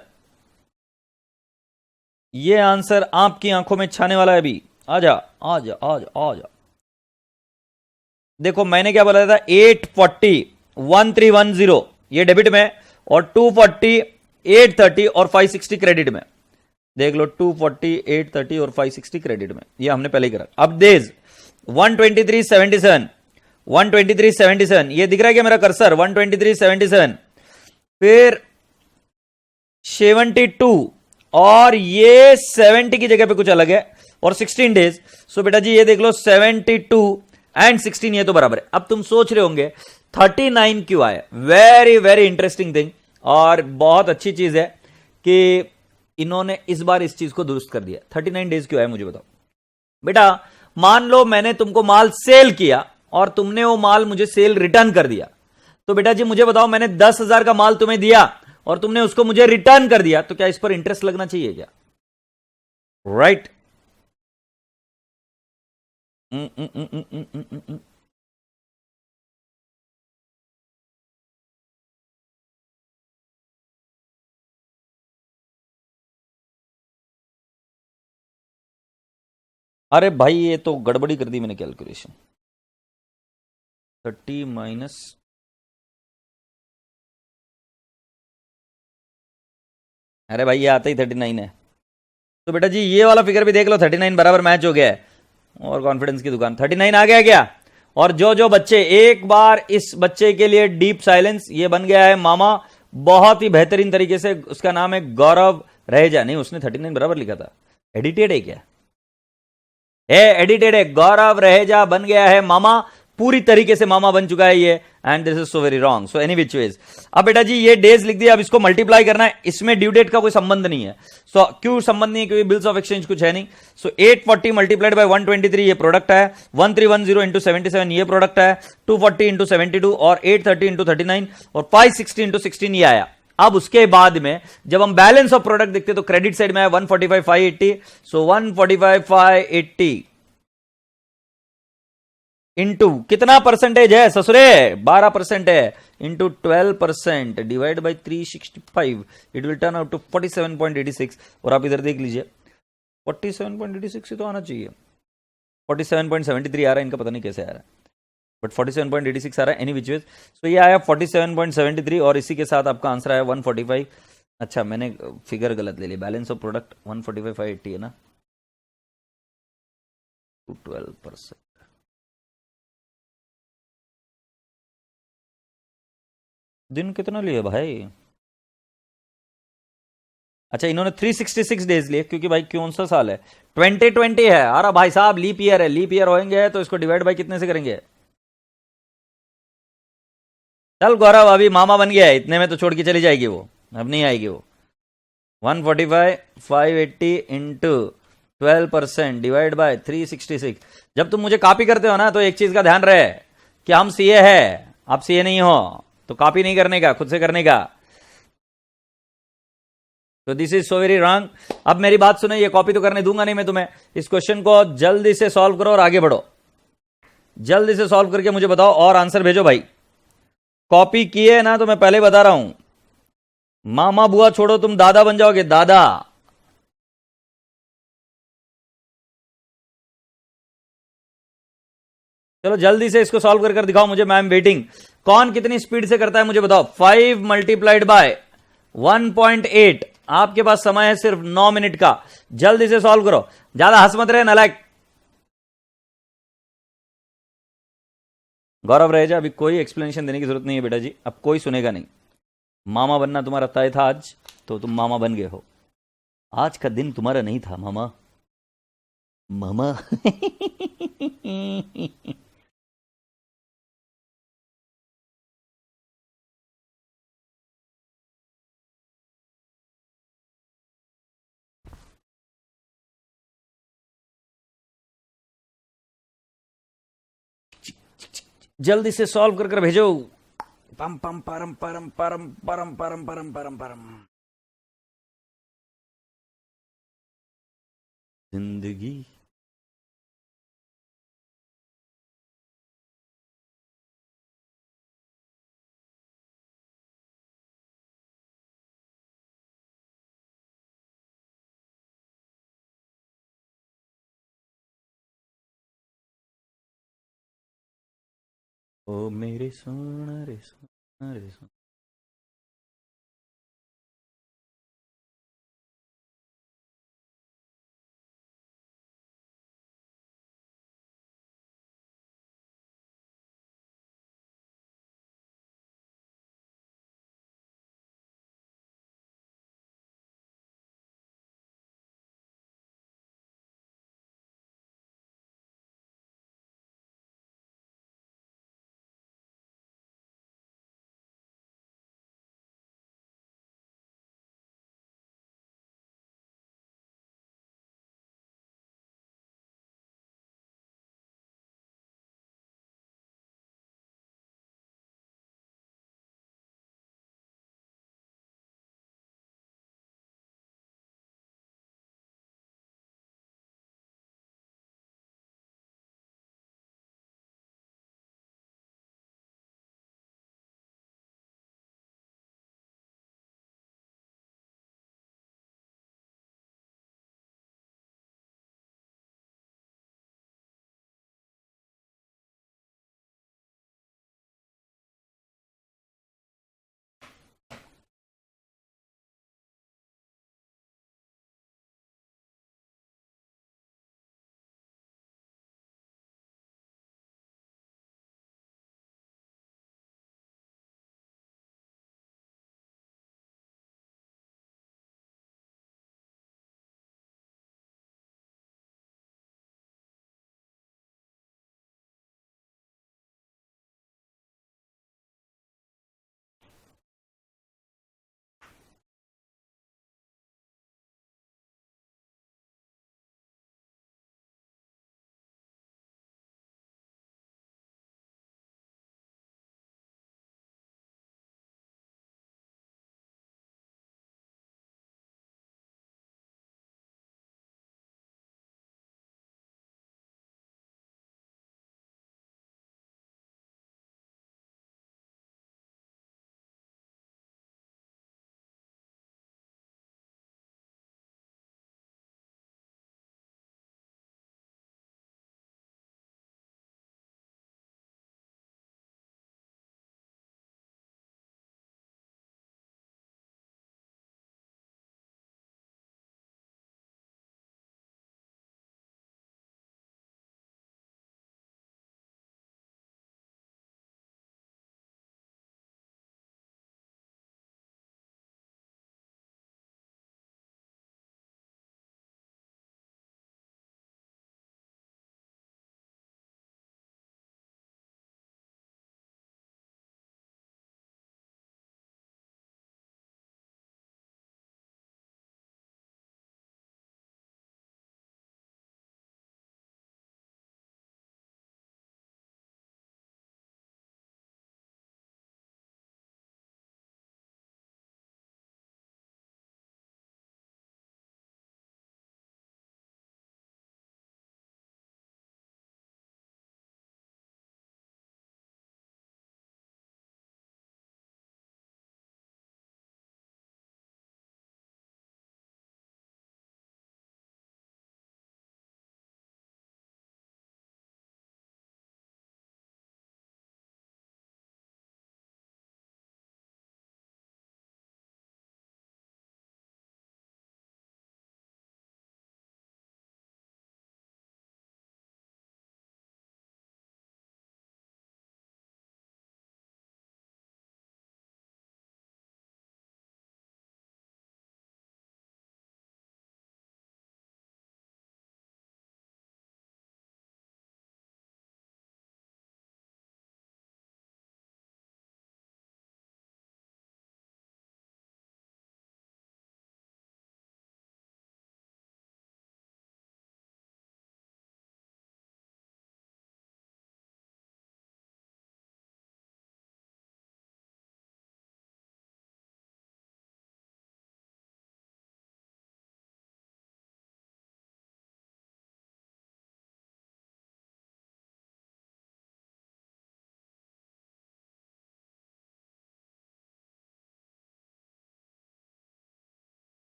ये आंसर आपकी आंखों में छाने वाला है अभी। आजा आजा आजा आजा। देखो मैंने क्या बोला था, 840, 1310 ये डेबिट में, और 240, 830 और 560 क्रेडिट में। देख लो 240, 830 और 560 क्रेडिट में, ये हमने पहले ही करा। अब डेज 123, 77, 123, 77 ये दिख रहा है क्या मेरा कर्सर, 123, 77, फिर 72, और ये 70 की जगह पे कुछ अलग है, और 16 डेज। सो बेटा जी ये देख लो 72 एंड 16 ये तो बराबर है। अब तुम सोच रहे होंगे 39 क्यों आया, वेरी वेरी इंटरेस्टिंग थिंग, और बहुत अच्छी चीज है कि इन्होंने इस बार इस चीज को दुरुस्त कर दिया। 39 डेज क्यों आया मुझे बताओ। बेटा मान लो मैंने तुमको माल सेल किया और तुमने वो माल मुझे सेल रिटर्न कर दिया, तो बेटा जी मुझे बताओ मैंने 10,000 का माल तुम्हें दिया और तुमने उसको मुझे रिटर्न कर दिया, तो क्या इस पर इंटरेस्ट लगना चाहिए क्या? राइट। अरे भाई ये तो गड़बड़ी कर दी मैंने कैलकुलेशन। 30 माइनस, अरे भाई ये आता ही 39 है। तो बेटा जी ये वाला फिगर भी देख लो, 39 बराबर मैच हो गया है, और कॉन्फिडेंस की दुकान 39 आ गया क्या? और जो जो बच्चे, एक बार इस बच्चे के लिए डीप साइलेंस, ये बन गया है मामा बहुत ही बेहतरीन तरीके से, उसका नाम है गौरव रहेजा। नहीं उसने 39 बराबर लिखा था, एडिटेड है क्या? एडिटेड है, गौरव रहेजा बन गया है मामा, पूरी तरीके से मामा बन चुका है ये, and this is so very wrong. So any which ways, अब बेटा जी ये डेज लिख दिया, अब इसको मल्टीप्लाई करना है, इसमें ड्यू डेट का कोई संबंध नहीं है। सो क्यों संबंध नहीं है? क्योंकि बिल्स ऑफ एक्सचेंज कुछ है नहीं। सो 840 मल्टीप्लाइड बाय 123 ये प्रोडक्ट है, 1310 इंटू 77 ये प्रोडक्ट है, 240 इंटू 72 और 830 इंटू 39 और 560 इंटू 16 ये आया। अब उसके बाद में जब हम बैलेंस ऑफ प्रोडक्ट देखते तो क्रेडिट साइड में आया 145,580। सो 145,580 इंटू कितना परसेंटेज है ससुरे, 12% है, into 12% divide by 365, it will turn out to 47.86। और आप इधर देख लीजिए 47.86 ही तो आना चाहिए, 47.73 आ रहा है इनका, पता नहीं कैसे आ रहा है, बट 47.86 आ रहा है एनी विच वेज। सो ये आया 47.73 और इसी के साथ आपका आंसर आया 145। अच्छा मैंने फिगर गलत ले ली, बैलेंस ऑफ प्रोडक्ट 145,580 है ना, 12%। दिन कितना लिए भाई? अच्छा इन्होंने 366 डेज लिए, क्योंकि भाई कौन सा साल है, 2020 है। अरे भाई साहब लीप ईयर है, लीप ईयर होंगे तो इसको डिवाइड बाई कितने से करेंगे? चल गौरव अभी मामा बन गया है, इतने में तो छोड़ के चली जाएगी वो, अब नहीं आएगी वो। 145,580 इंटू 12% डिवाइड बाय 366। जब तुम मुझे कॉपी करते हो ना तो एक चीज का ध्यान रहे कि हम सीए है, आप सीए नहीं हो, तो कॉपी नहीं करने का, खुद से करने का। तो this is so very wrong. अब मेरी बात सुनो, ये कॉपी तो करने दूंगा नहीं मैं तुम्हें, इस क्वेश्चन को जल्दी से सॉल्व करो और आगे बढ़ो, जल्दी से सॉल्व करके मुझे बताओ और आंसर भेजो भाई। कॉपी किए ना तो मैं पहले बता रहा हूं, मामा बुआ छोड़ो, तुम दादा बन जाओगे, दादा। चलो जल्दी से इसको सॉल्व कर दिखाओ मुझे, मैं एम वेटिंग। कौन कितनी स्पीड से करता है मुझे बताओ। 5 मल्टीप्लाइड बाय 1.8, आपके पास समय है सिर्फ 9 मिनट का, जल्दी से सॉल्व करो, ज्यादा हंस मत रहे नालायक। गौरव रहेजा, अभी कोई एक्सप्लेनेशन देने की जरूरत नहीं है बेटा जी, अब कोई सुनेगा नहीं। मामा बनना तुम्हारा तय था आज, तो तुम मामा बन गए हो, आज का दिन तुम्हारा नहीं था मामा, मामा। जल्दी से सॉल्व कर भेजो। पम पम परम परम परम परम परम परम परम परम। जिंदगी ओ मेरे सोना रे सोना रे सोना।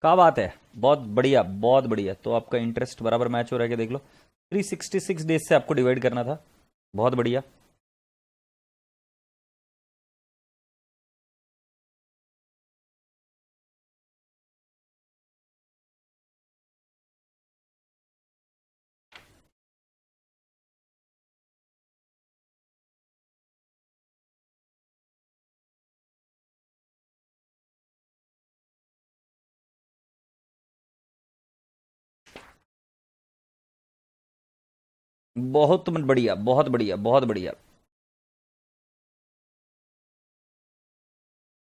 क्या बात है, बहुत बढ़िया बहुत बढ़िया। तो आपका इंटरेस्ट बराबर मैच हो रहा है कि देख लो, 366 डेज से आपको डिवाइड करना था। बहुत बढ़िया। बहुत बढ़िया बहुत बढ़िया बहुत बढ़िया।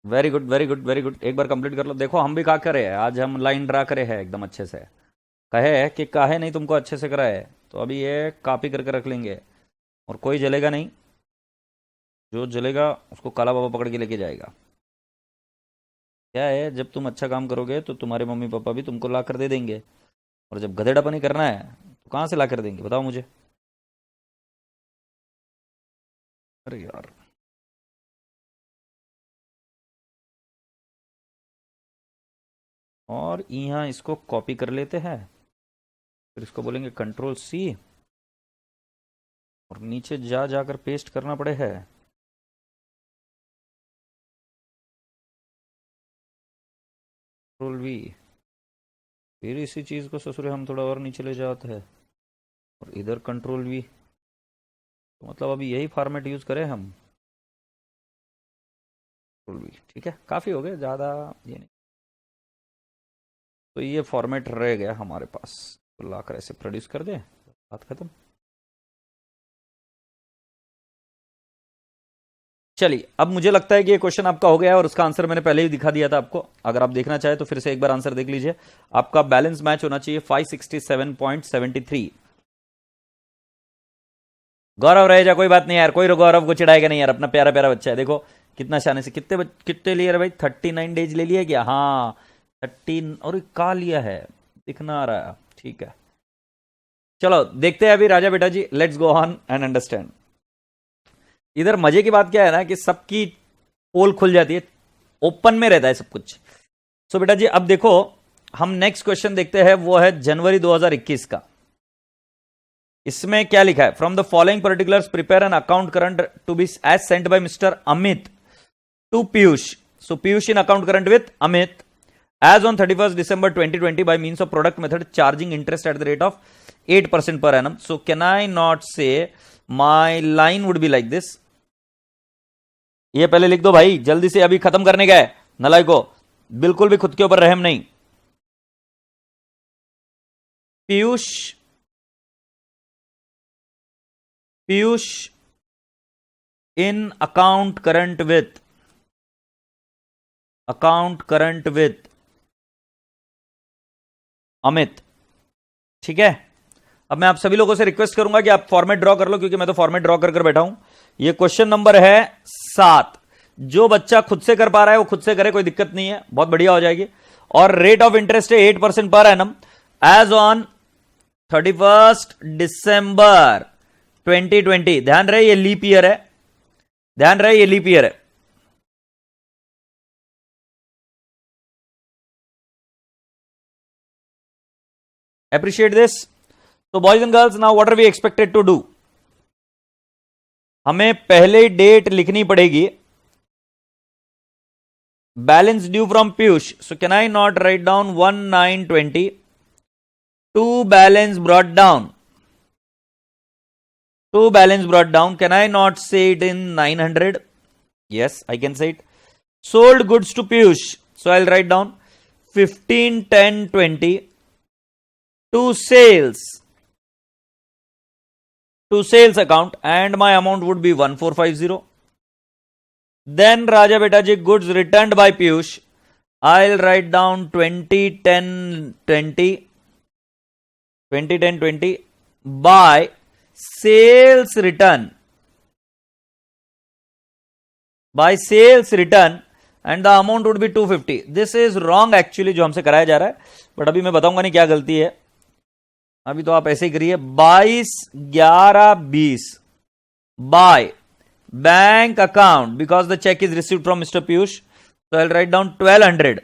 Very good very good very good. एक बार कंप्लीट कर लो। देखो हम भी क्या करे हैं, आज हम लाइन ड्रा करे हैं एकदम अच्छे से। कहे कि काहे नहीं तुमको अच्छे से करा है, तो अभी ये कॉपी करके रख लेंगे और कोई जलेगा नहीं। जो जलेगा उसको काला बाबा पकड़ के लेके जाएगा। क्या है, जब तुम अच्छा काम करोगे तो तुम्हारे मम्मी पापा भी तुमको ला कर दे देंगे, और जब गधेड़ापनी करना है तो कहाँ से ला कर देंगे, बताओ मुझे। अरे यार, और यहाँ इसको कॉपी कर लेते हैं, फिर इसको बोलेंगे कंट्रोल सी, और नीचे जा जाकर पेस्ट करना पड़े है। कंट्रोल वी, फिर इसी चीज़ को ससुरे हम थोड़ा और नीचे ले जाते हैं, और इधर कंट्रोल वी। तो मतलब अभी यही फॉर्मेट यूज़ करें हम। कंट्रोल वी, ठीक है, काफ़ी हो गए, ज़्यादा ये नहीं। तो ये फॉर्मेट रह गया हमारे पास, तो लाकर ऐसे प्रोड्यूस कर दे, बात खत्म। चलिए, अब मुझे लगता है कि ये क्वेश्चन आपका हो गया है, और उसका आंसर मैंने पहले ही दिखा दिया था आपको। अगर आप देखना चाहे तो फिर से एक बार आंसर देख लीजिए। आपका बैलेंस मैच होना चाहिए 567.73। गौरव रहे जा, कोई बात नहीं यार, कोई गौरव को चिढ़ाएगा नहीं यार, अपना प्यारा प्यारा बच्चा है। देखो कितना शाने से, कितने लिए भाई, 39 डेज ले लिया क्या? हाँ 13, और का लिया है, दिखना आ रहा है, ठीक है। चलो देखते हैं अभी राजा बेटा जी, let's go on and understand. इधर मजे की बात क्या है ना, कि सबकी पोल खुल जाती है, ओपन में रहता है सब कुछ। सो बेटा जी अब देखो, हम नेक्स्ट क्वेश्चन देखते हैं, वो है जनवरी 2021 का। इसमें क्या लिखा है, from the following particulars prepare an account current to B as sent by mister Amit to Piyush. So Piyush in account current with Amit as on 31st December 2020 by means of product method charging interest at the rate of 8% per annum. So can I not say my line would be like this? ये पहले लिख दो भाई जल्दी से, अभी खत्म करने का है नलाई को, बिल्कुल भी खुद के ऊपर रहम नहीं। Piyush, Piyush in account current with, account current with Amit, ठीक है। अब मैं आप सभी लोगों से रिक्वेस्ट करूंगा कि आप फॉर्मेट ड्रॉ कर लो, क्योंकि मैं तो फॉर्मेट ड्रॉ कर बैठा हूं। ये क्वेश्चन नंबर है 7। जो बच्चा खुद से कर पा रहा है वो खुद से करे, कोई दिक्कत नहीं है, बहुत बढ़िया हो जाएगी। और रेट ऑफ इंटरेस्ट है 8% per annum as on 31st December 2020। ध्यान रहे ये लीप ईयर है, ध्यान रहे ये लीप ईयर है। Appreciate this. तो boys and girls, now what are we expected to do? हमें पहले डेट लिखनी पड़ेगी, balance due from Piyush. So can I not write down 1920 to balance brought down, to balance brought down, can I not say it in 900? yes I can say it. Sold goods to Piyush, so I'll write down 15 10 20 to sales, to sales account, and my amount would be 1450. Then Raja Beta ji, goods returned by Piyush, I'll write down 20 10 20 20 10 20 by sales return, by sales return, and the amount would be 250. This is wrong actually जो हमसे कराया जा रहा है, but अभी मैं बताऊंगा नहीं क्या गलती है, अभी तो आप ऐसे ही करिए। 22 11 20 by bank account, because the cheque is received from mister Piyush, so I'll write down 1200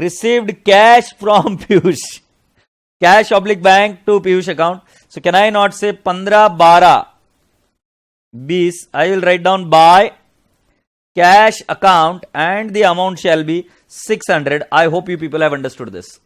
received cash from Piyush, cash oblique bank to Piyush account. So can I not say 15, 12, 20? I will write down by cash account and the amount shall be 600. I hope you people have understood this.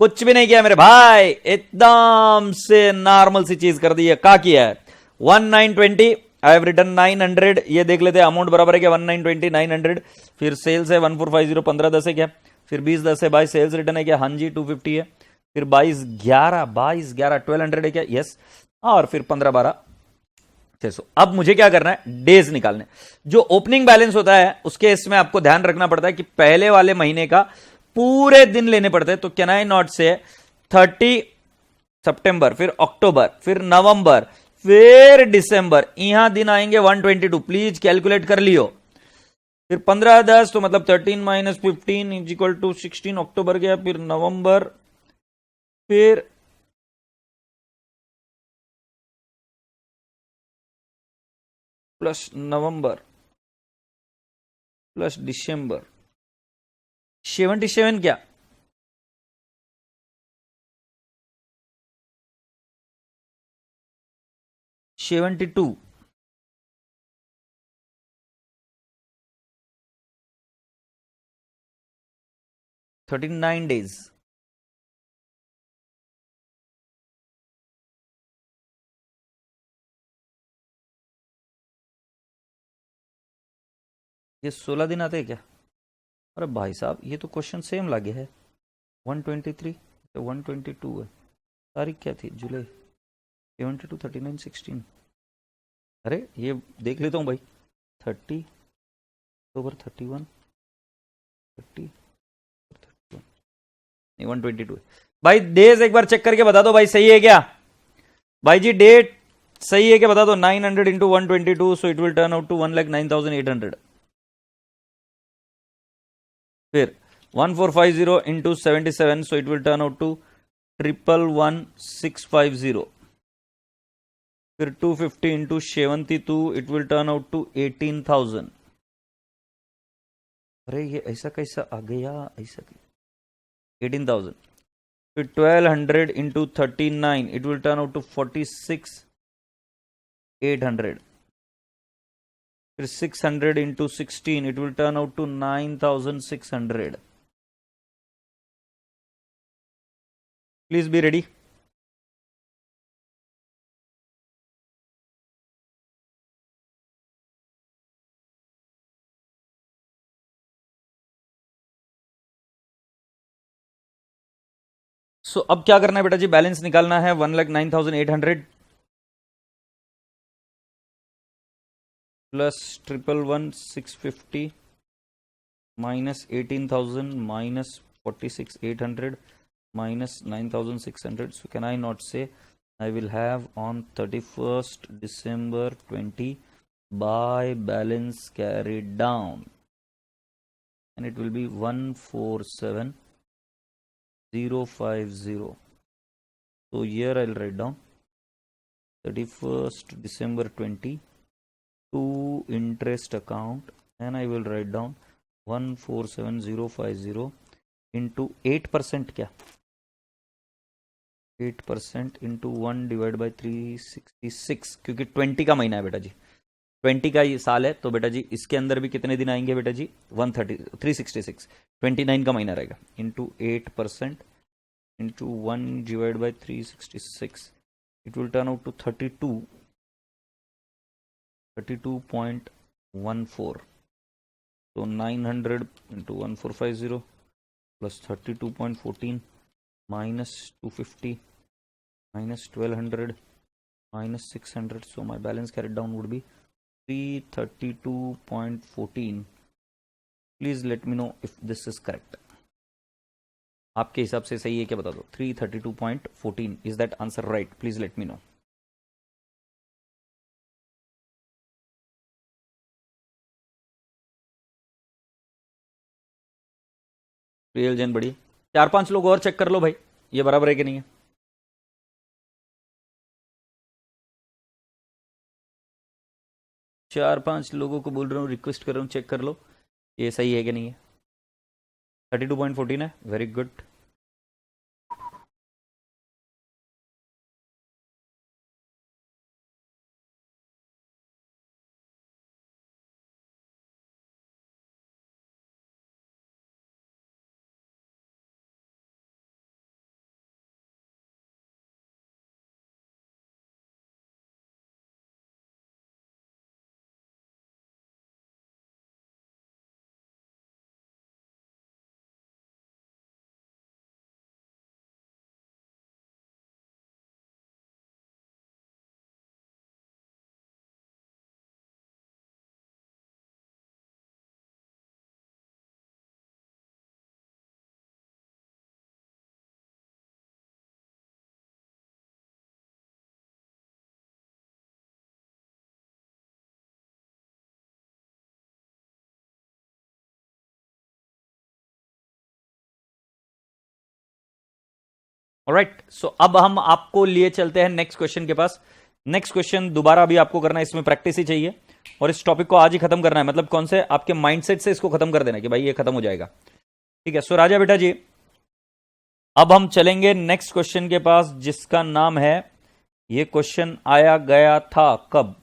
कुछ भी नहीं किया मेरे भाई, एकदम से normal सी चीज कर दी है. क्या किया है? 1920, आई हैव रिटन 900. ये देख लेते हैं अमाउंट बराबर है क्या? 1920 900. फिर सेल्स है 1450, 1510 है क्या? फिर 2010 है भाई. सेल्स रिटर्न है क्या? हाँ जी 250 है. फिर 2211 1200 है क्या? यस. और फिर 1512 600. अब मुझे क्या करना है? डेज निकालने. जो ओपनिंग बैलेंस होता है उसके इसमें आपको ध्यान रखना पड़ता है कि पहले वाले महीने का पूरे दिन लेने पड़ते हैं. तो कैन आई नॉट से 30 सितंबर, फिर अक्टूबर, फिर नवंबर, फिर दिसंबर. यहां दिन आएंगे 122. प्लीज कैलकुलेट कर लियो. फिर 15-10 तो मतलब 13 - 15 इज इक्वल टू 16. अक्टूबर गया, फिर नवंबर, फिर प्लस नवंबर प्लस दिसंबर. 77 क्या? 72. 39 days. ये 16 दिन आते हैं क्या? अरे भाई साहब ये तो क्वेश्चन सेम लगे है. 123 तो 122 है. तारीख क्या थी? जुलाई. 72 39 16. अरे ये देख लेता हूँ भाई. 30 अक्टूबर 31 30 31 नहीं 122 है भाई. डेज एक बार चेक करके बता दो भाई, सही है क्या? भाई जी डेट सही है क्या बता दो. 900 into 122 so it will turn out to 1,09,800. फिर 1450 into 77 so it will turn out to 1,11,650. फिर 250 into 72 it will turn out to 18,000. अरे ये ऐसा कैसा आ गया? ऐसा 18,000. फिर 1200 into 39 it will turn out to 46,800. फिर 600 into 16 it will turn out to 9,600. Please be ready. So अब क्या करना है बेटा जी? बैलेंस निकालना है. 1,09,800 plus 1,11,650 minus 18,000 minus 46,800 minus 9,600. So can I not say I will have on 31st December 20 by balance carried down, and it will be 147,050. So here I'll write down 31st December 20 to interest account, and I will write down 147,050 into 8% क्या? 8% into 1 divide by 366, क्योंकि 20 का महीना है बेटा जी. 20 का ये साल है तो बेटा जी इसके अंदर भी कितने दिन आएंगे बेटा जी? 366. 29 का महीना रहेगा. Into 8% into 1 divide by 366 it will turn out to 32.14. तो 900 into 1450 plus 32.14 minus 250 minus 1200 minus 600. So my balance carried down would be 332.14. Please let me know if this is correct. आपके हिसाब से सही है क्या बता दो. 332.14. Is that answer right? Please let me know. Real Jain बढ़िया. 4-5 लोग और चेक कर लो भाई, ये बराबर है कि नहीं है. चार पांच लोगों को बोल रहा हूँ, रिक्वेस्ट कर रहा हूँ, चेक कर लो ये सही है कि नहीं है. 32.14 है, वेरी गुड. ऑलराइट, सो अब हम आपको लिए चलते हैं नेक्स्ट क्वेश्चन के पास. नेक्स्ट क्वेश्चन दोबारा अभी आपको करना है, इसमें प्रैक्टिस ही चाहिए और इस टॉपिक को आज ही खत्म करना है. मतलब कौन से आपके माइंडसेट से इसको खत्म कर देना कि भाई ये खत्म हो जाएगा. ठीक है, सो राजा बेटा जी, अब हम चलेंगे नेक्स्ट क्वेश्चन के पास जिसका नाम है, ये क्वेश्चन आया गया था कब?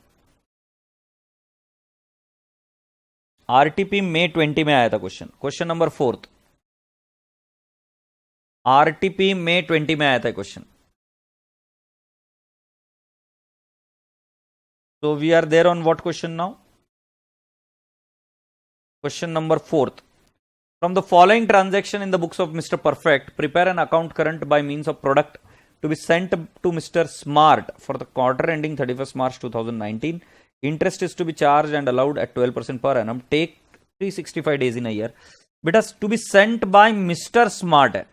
आरटीपी May 20 में आया था question. Question number 4. RTP May 20 में आया था question. So we are there on what question now? Question number 4. From the following transaction in the books of Mr. Perfect, prepare an account current by means of product to be sent to Mr. Smart for the quarter ending 31st March 2019. Interest is to be charged and allowed at 12% per annum. Take 365 days in a year. बेटा to be sent by Mr. Smart है.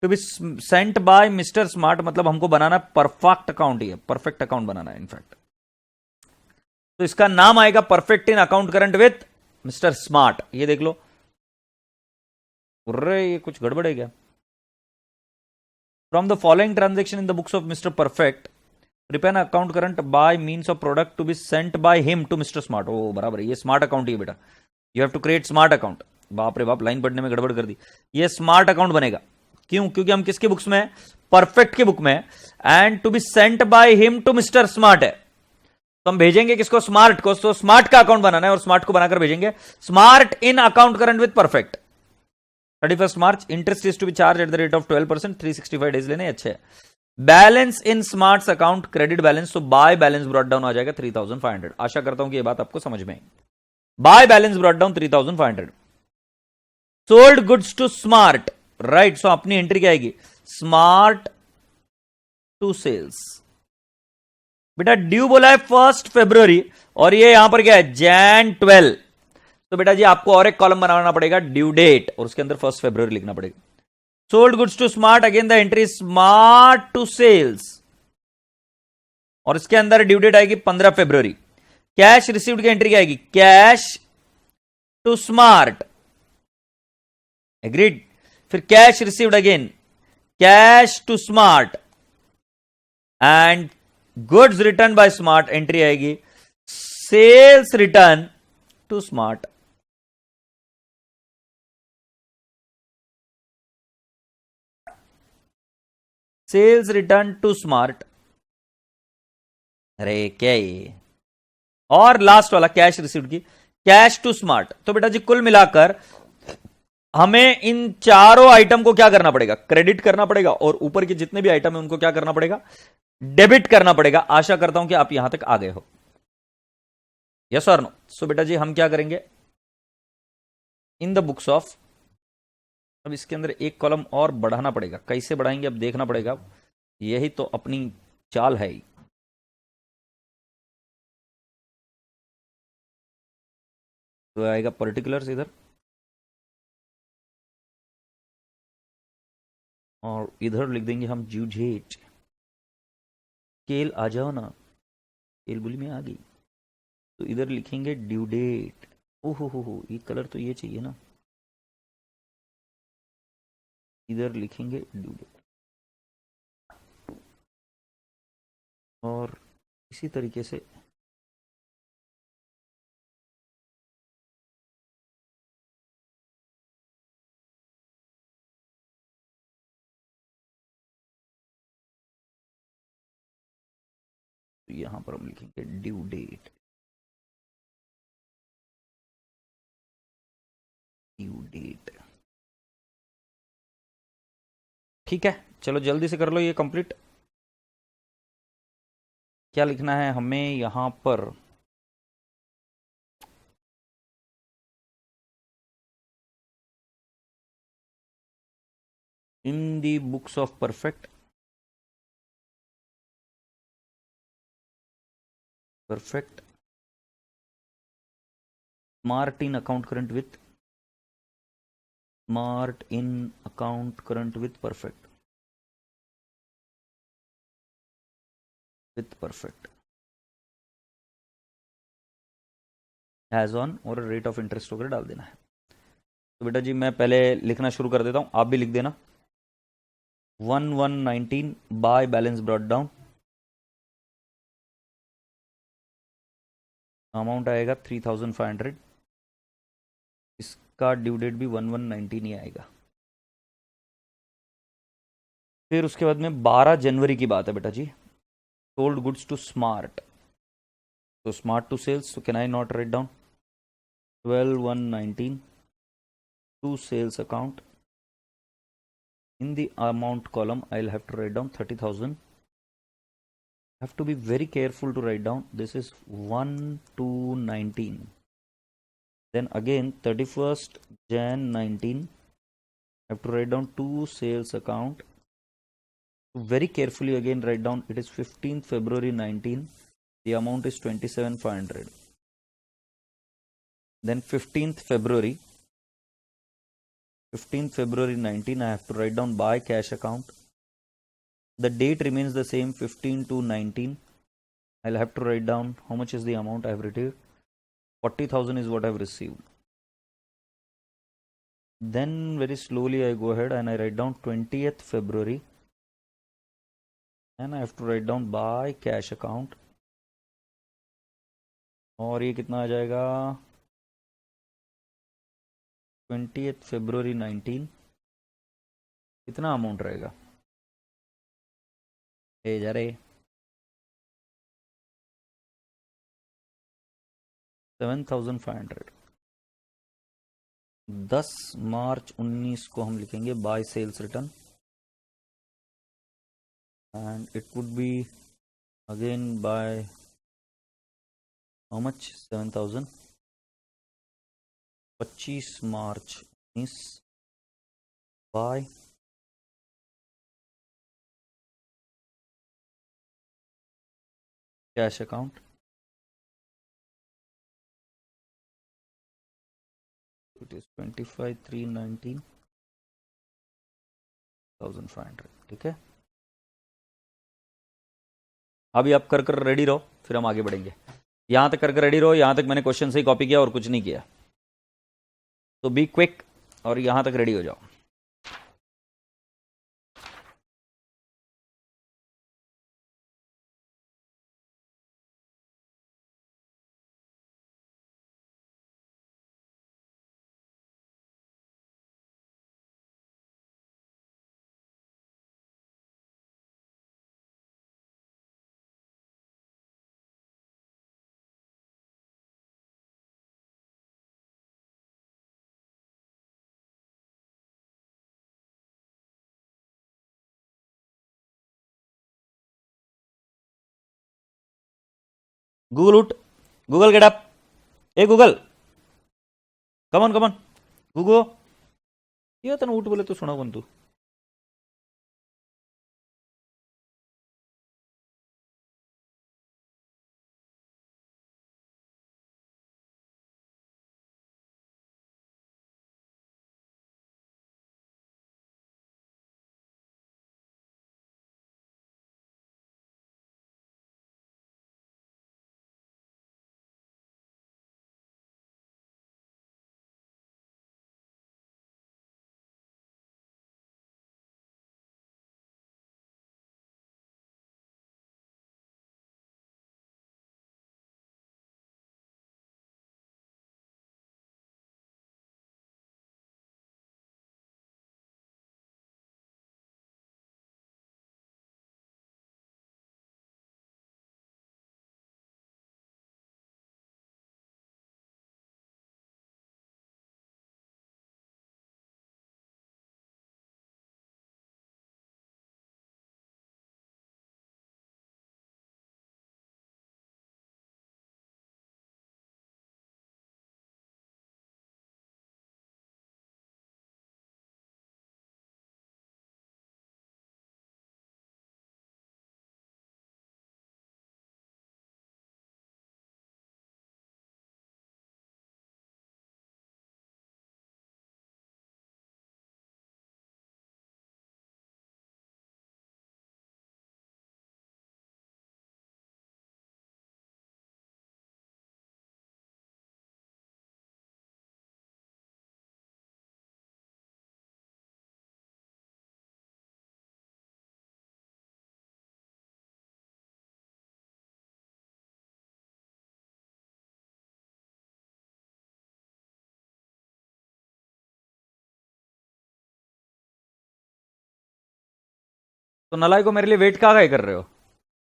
To be sent by Mr. Smart मतलब हमको बनाना perfect account ही है, perfect account बनाना है in fact. तो इसका नाम आएगा perfect in account current with mister smart. ये देख लो, अरे ये कुछ गड़बड़ है क्या? From the following transaction in the books of mister perfect, prepare account current by means of product to be sent by him to mister smart. ओ बराबर है, ये स्मार्ट अकाउंट ही है बेटा. You have to create smart account. बाप रे बाप, लाइन पढ़ने में गड़बड़ कर दी. ये स्मार्ट अकाउंट बनेगा. क्यों? क्योंकि हम किसकी बुक्स में है? परफेक्ट की बुक में. And to be sent by him to mister Smart है, तो हम भेजेंगे किसको? स्मार्ट को. तो स्मार्ट का अकाउंट बनाना है और स्मार्ट को बनाकर भेजेंगे. Smart in account current with Perfect 31st March. Interest is to be charged at the rate of 12%. 365 days लेने अच्छे है. Balance in Smart account credit balance, तो बाय बैलेंस ब्रॉट डाउन आ जाएगा 3500. आशा करता हूं कि यह बात आपको समझ में आई. By balance brought down 3500. Sold goods to smart, right. So अपनी एंट्री क्या आएगी? Smart to sales. बेटा ड्यू बोला है 1 फरवरी और ये यहां पर क्या है? Jan 12. तो बेटा जी आपको और एक कॉलम बनाना पड़ेगा, ड्यू डेट, और उसके अंदर 1 फरवरी लिखना पड़ेगा. Sold goods to smart, again the entry smart to sales और इसके अंदर ड्यू डेट आएगी 15 फरवरी. कैश रिसीव्ड की एंट्री क्या आएगी? Cash to smart, agreed. फिर cash received again, cash to smart. And goods return by smart, entry आएगी sales return to smart. Sales return to smart. अरे क्या ये? और लास्ट वाला कैश रिसीव्ड की, कैश टू स्मार्ट. तो बेटा जी कुल मिलाकर हमें इन चारों आइटम को क्या करना पड़ेगा? क्रेडिट करना पड़ेगा और ऊपर के जितने भी आइटम है उनको क्या करना पड़ेगा? डेबिट करना पड़ेगा. आशा करता हूं कि आप यहां तक आ गए हो. यस और नो? सो बेटा जी हम क्या करेंगे? इन द बुक्स ऑफ, अब इसके अंदर एक कॉलम और बढ़ाना पड़ेगा. कैसे बढ़ाएंगे अब देखना पड़ेगा. यही तो अपनी चाल है. तो आएगा पर्टिकुलर्स इधर और इधर लिख देंगे हम जूझेट. केल आ जाओ ना, केल बुली में आ गई. तो इधर लिखेंगे ड्यू डेट. ओहो हो, ये कलर तो ये चाहिए ना. इधर लिखेंगे ड्यू डेट और इसी तरीके से तो यहां पर हम लिखेंगे ड्यू डेट, ड्यू डेट। ठीक है, चलो जल्दी से कर लो ये कंप्लीट। क्या लिखना है हमें यहां पर? In the books of perfect, perfect smart in account current with, smart in account current with perfect, with perfect has on और रेट ऑफ इंटरेस्ट वगैरह डाल देना है। तो बेटा जी मैं पहले लिखना शुरू कर देता हूं, आप भी लिख देना। 1119 bye balance brought down, amount आएगा 3500, इसका ड्यू डेट भी 1119 ही आएगा। फिर उसके बाद में 12 जनवरी की बात है बेटा जी, सोल्ड गुड्स टू स्मार्ट, तो स्मार्ट टू सेल्स, तो can I not write down 12/1/19 to sales account? In the amount column I'll have to write down 30,000. Have to be very careful to write down, this is 1 to 19, then again 31st Jan 19, I have to write down to sales account. Very carefully again write down, it is 15th February 19, the amount is 27,500. Then 15th February 19, I have to write down by cash account. The date remains the same, 15 to 19. I'll have to write down how much is the amount I have received. 40,000 is what I have received. Then very slowly I go ahead and I write down 20th February and I have to write down by cash account. और ये कितना आ जाएगा 20th February 19, कितना amount रहेगा जा रहे 7,500। 10 मार्च 19 को हम लिखेंगे by sales return and it would be again by how much 7,000। 25 March 19 by cash account, it is 25,319 1,500। ठीक है, अभी आप कर कर रेडी रहो, फिर हम आगे बढ़ेंगे। यहां तक कर कर रेडी रहो, यहां तक मैंने क्वेश्चन से ही कॉपी किया और कुछ नहीं किया, तो बी क्विक और यहां तक रेडी हो जाओ। गूगल उठ, गूगल गेट अप, ए गूगल कमन कमन, गूगल ये तन उठ बोले तो सुना कौन तू। तो नलाई को मेरे लिए वेट कहाँ कर रहे हो?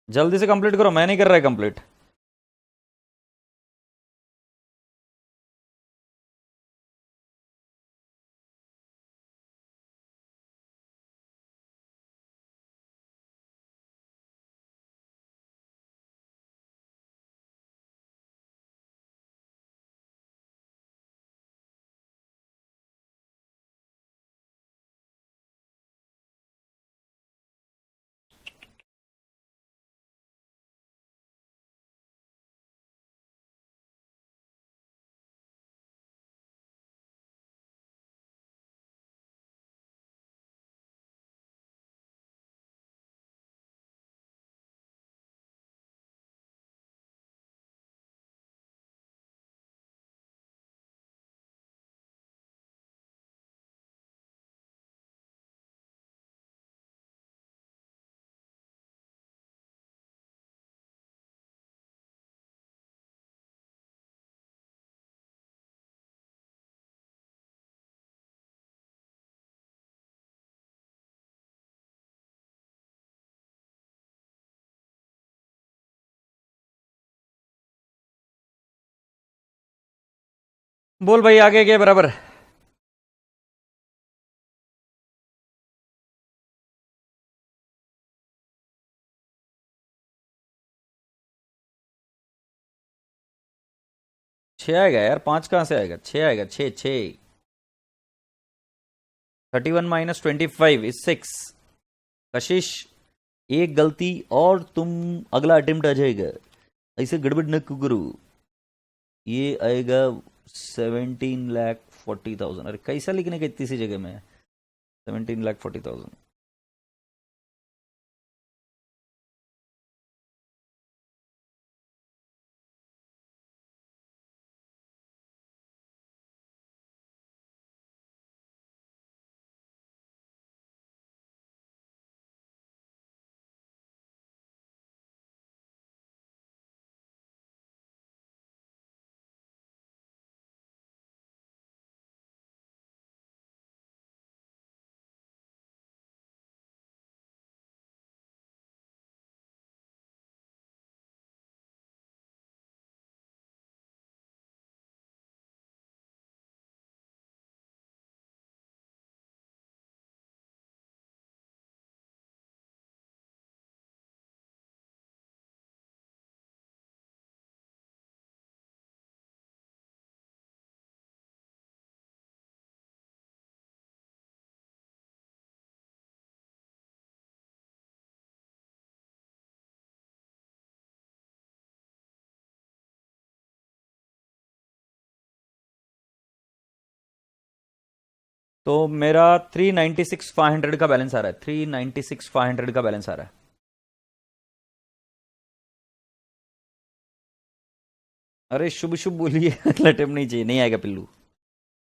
जल्दी से कंप्लीट करो, मैं नहीं कर रहा है कंप्लीट। बोल भाई, आगे क्या बराबर? छः आएगा यार, पाँच कहाँ से आएगा? छः आएगा, छः छः। 31 माइनस 25 इज 6। कशिश, एक गलती और तुम अगला अटेम्प्ट आ जाएगा। ऐसे गड़बड़ न करो। ये आएगा 17,40,000। अरे कैसा लिखने का इतनी सी जगह में? 17,40,000। तो मेरा 396,500 का बैलेंस आ रहा है। 396,500 का बैलेंस आ रहा है। अरे शुभ शुभ बोलिए। अगला अटेम्प्ट नहीं चाहिए, नहीं आएगा पिल्लू।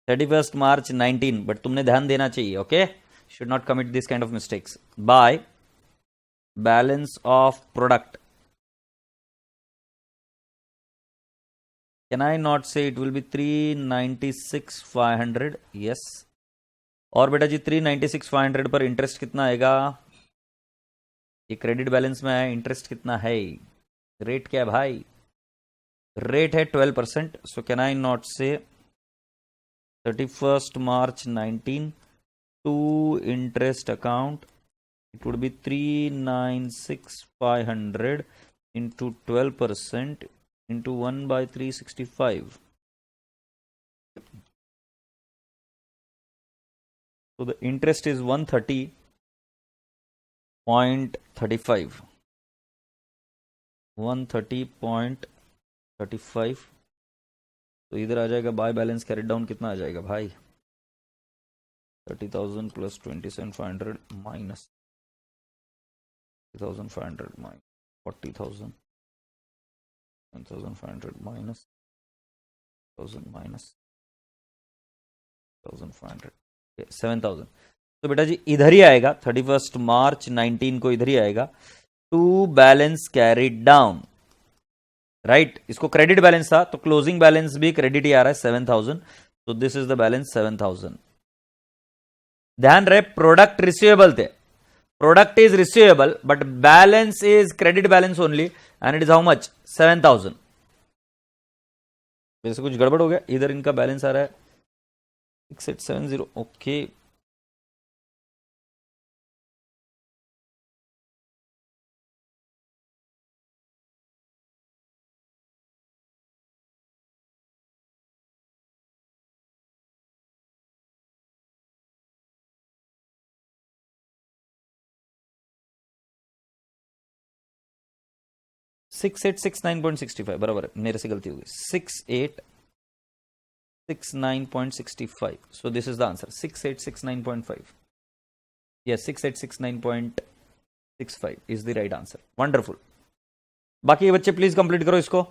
31 मार्च 19, बट तुमने ध्यान देना चाहिए, okay? Should not commit this kind of mistakes. By balance of product, can I not say it will B 396,500? Yes. और बेटा जी 396,500 पर इंटरेस्ट कितना आएगा? ये क्रेडिट बैलेंस में है, इंटरेस्ट कितना है? रेट क्या है भाई? रेट है 12%। सो कैन आई नॉट से 31st March 19 to interest account, it would be 396,500 into 12% into 1 by 365. So the interest is 130.35. 130.35। तो इधर आ जाएगा बाय बैलेंस कैरेट डाउन, कितना आ जाएगा भाई? 30,000 plus 27,500 minus 30,500 minus 40,000, 10,500 minus 1,000 minus 1,500, 7,000। तो बेटा जी इधर ही आएगा, 31 मार्च 19 को इधर ही आएगा। To balance carried down, right? इसको क्रेडिट बैलेंस था तो क्लोजिंग बैलेंस भी क्रेडिट ही आ रहा है 7,000। तो दिस इज द बैलेंस 7,000। ध्यान रहे प्रोडक्ट रिसीवेबल थे, Product is receivable, but balance is credit balance only, and it is how much? 7,000. वैसे कुछ गड़बड़ हो गया, इधर इनका बैलेंस आ रहा है 6870. ओके, $6869.65 बराबर है, मेरे से गलती हो गई. 6869.65. So this is the answer. 6869.5. Yes, 6869.65 is the right answer. Wonderful. बाकी ये बच्चे प्लीज कंप्लीट करो इसको.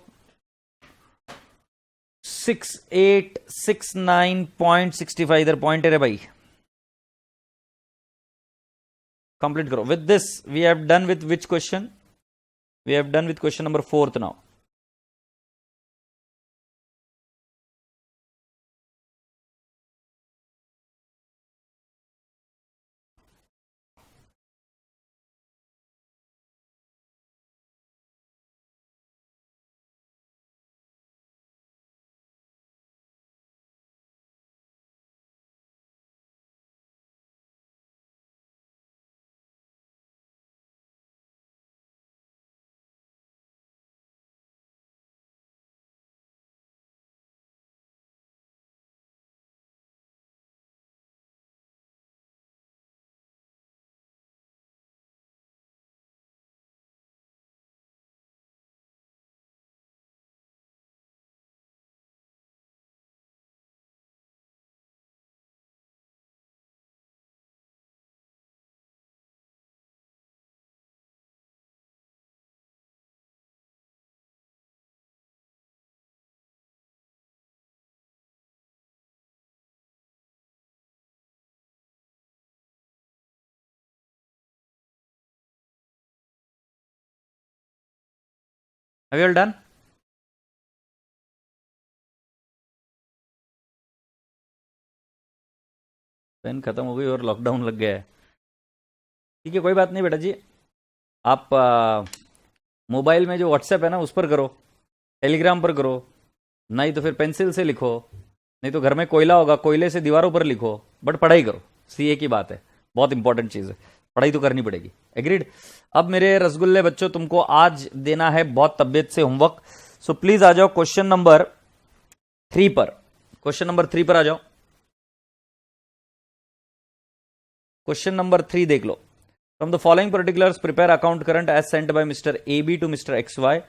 6869.65 इधर पॉइंट है भाई. कंप्लीट करो. With this we have done with which question? We have done with question number 4th now. Have you all done? Pen खत्म हो गई और लॉकडाउन लग गया है. ठीक है, कोई बात नहीं बेटा जी. आप मोबाइल में जो व्हाट्सएप है ना उस पर करो, टेलीग्राम पर करो, नहीं तो फिर पेंसिल से लिखो, नहीं तो घर में कोयला होगा, कोयले से दीवारों पर लिखो, बट पढ़ाई करो. सीए की बात है, बहुत इंपॉर्टेंट चीज है, पढ़ाई तो करनी पड़ेगी. एग्रीड. अब मेरे रसगुल्ले बच्चों, तुमको आज देना है बहुत तबियत से होमवर्क. सो प्लीज आ जाओ क्वेश्चन नंबर 3 पर. क्वेश्चन नंबर 3 पर आ जाओ. क्वेश्चन नंबर 3 देख लो. From the following particulars prepare account current as sent by mister AB to mister XY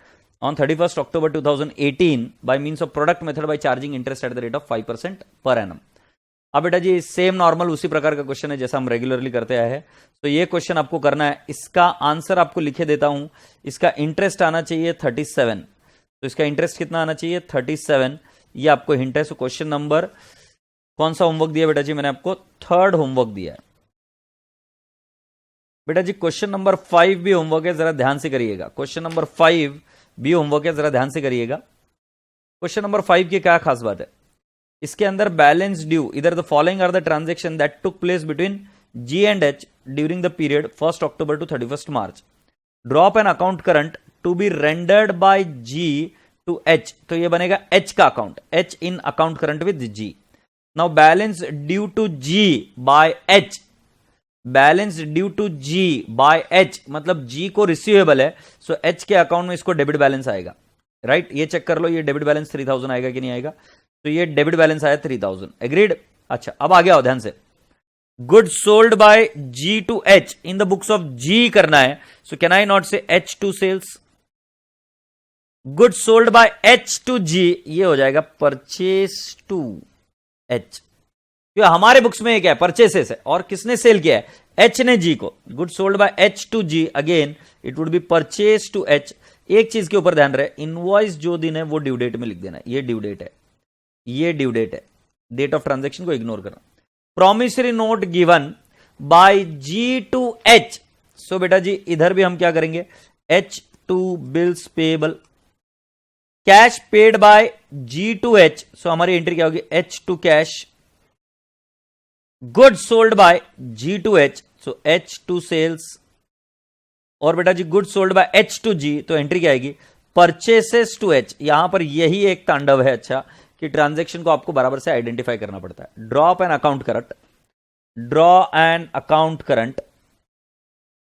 on 31st October 2018 by means of product method by charging interest at the rate of 5% per annum. अब बेटा जी same normal उसी प्रकार का question है जैसा हम regularly करते आए हैं. तो ये क्वेश्चन आपको करना है. इसका आंसर आपको लिखे देता हूं. इसका इंटरेस्ट आना चाहिए 37. तो इसका इंटरेस्ट कितना आना चाहिए? 37. ये आपको हिंट है. सो क्वेश्चन नंबर कौन सा होमवर्क दिया बेटा जी? मैंने आपको 3rd होमवर्क दिया है बेटा जी. क्वेश्चन नंबर 5 भी होमवर्क है, जरा ध्यान से करिएगा. क्वेश्चन नंबर 5 भी होमवर्क है, जरा ध्यान से करिएगा. क्वेश्चन नंबर 5 की क्या खास बात है? इसके अंदर बैलेंस ड्यू, इधर the following are the transaction that took place between G and H during the period 1st October to 31st March. Drop an account current to be rendered by G to H. तो ये बनेगा H का account, H in account current with G. Now balance due to G by H, balance due to G by H मतलब G को receivable है. So H के account में इसको डेबिट बैलेंस आएगा. राइट, ये चेक कर लो, ये डेबिट बैलेंस 3000 आएगा कि नहीं आएगा. तो ये डेबिट बैलेंस आया 3000. एग्रीड. अच्छा, अब आगे आओ ध्यान से. Good sold by G to H in the books of G करना है. So can I not say H to sales? Good sold by H to G, ये हो जाएगा परचेस टू H. क्यों हमारे बुक्स में क्या है? परचेसेस है. और किसने सेल किया है? H ने G को. Good sold by H to G, again it would be purchase to H. एक चीज के ऊपर ध्यान रहे, इनवॉइस जो दिन है वो ड्यू डेट में लिख देना. ये ड्यू डेट है, ये ड्यू डेट है. डेट ऑफ ट्रांजैक्शन को इग्नोर करना. Promissory note given by G to H. So बेटा जी इधर भी हम क्या करेंगे? H to bills payable. Cash paid by G to H. So हमारी एंट्री क्या होगी? H to cash. Good sold by G to H. So H to sales और बेटा जी good sold by H to G, तो entry क्या आएगी? Purchases to H. यहां पर यही एक तांडव है अच्छा कि ट्रांजैक्शन को आपको बराबर से आइडेंटिफाई करना पड़ता है। Drop an account current, draw an account current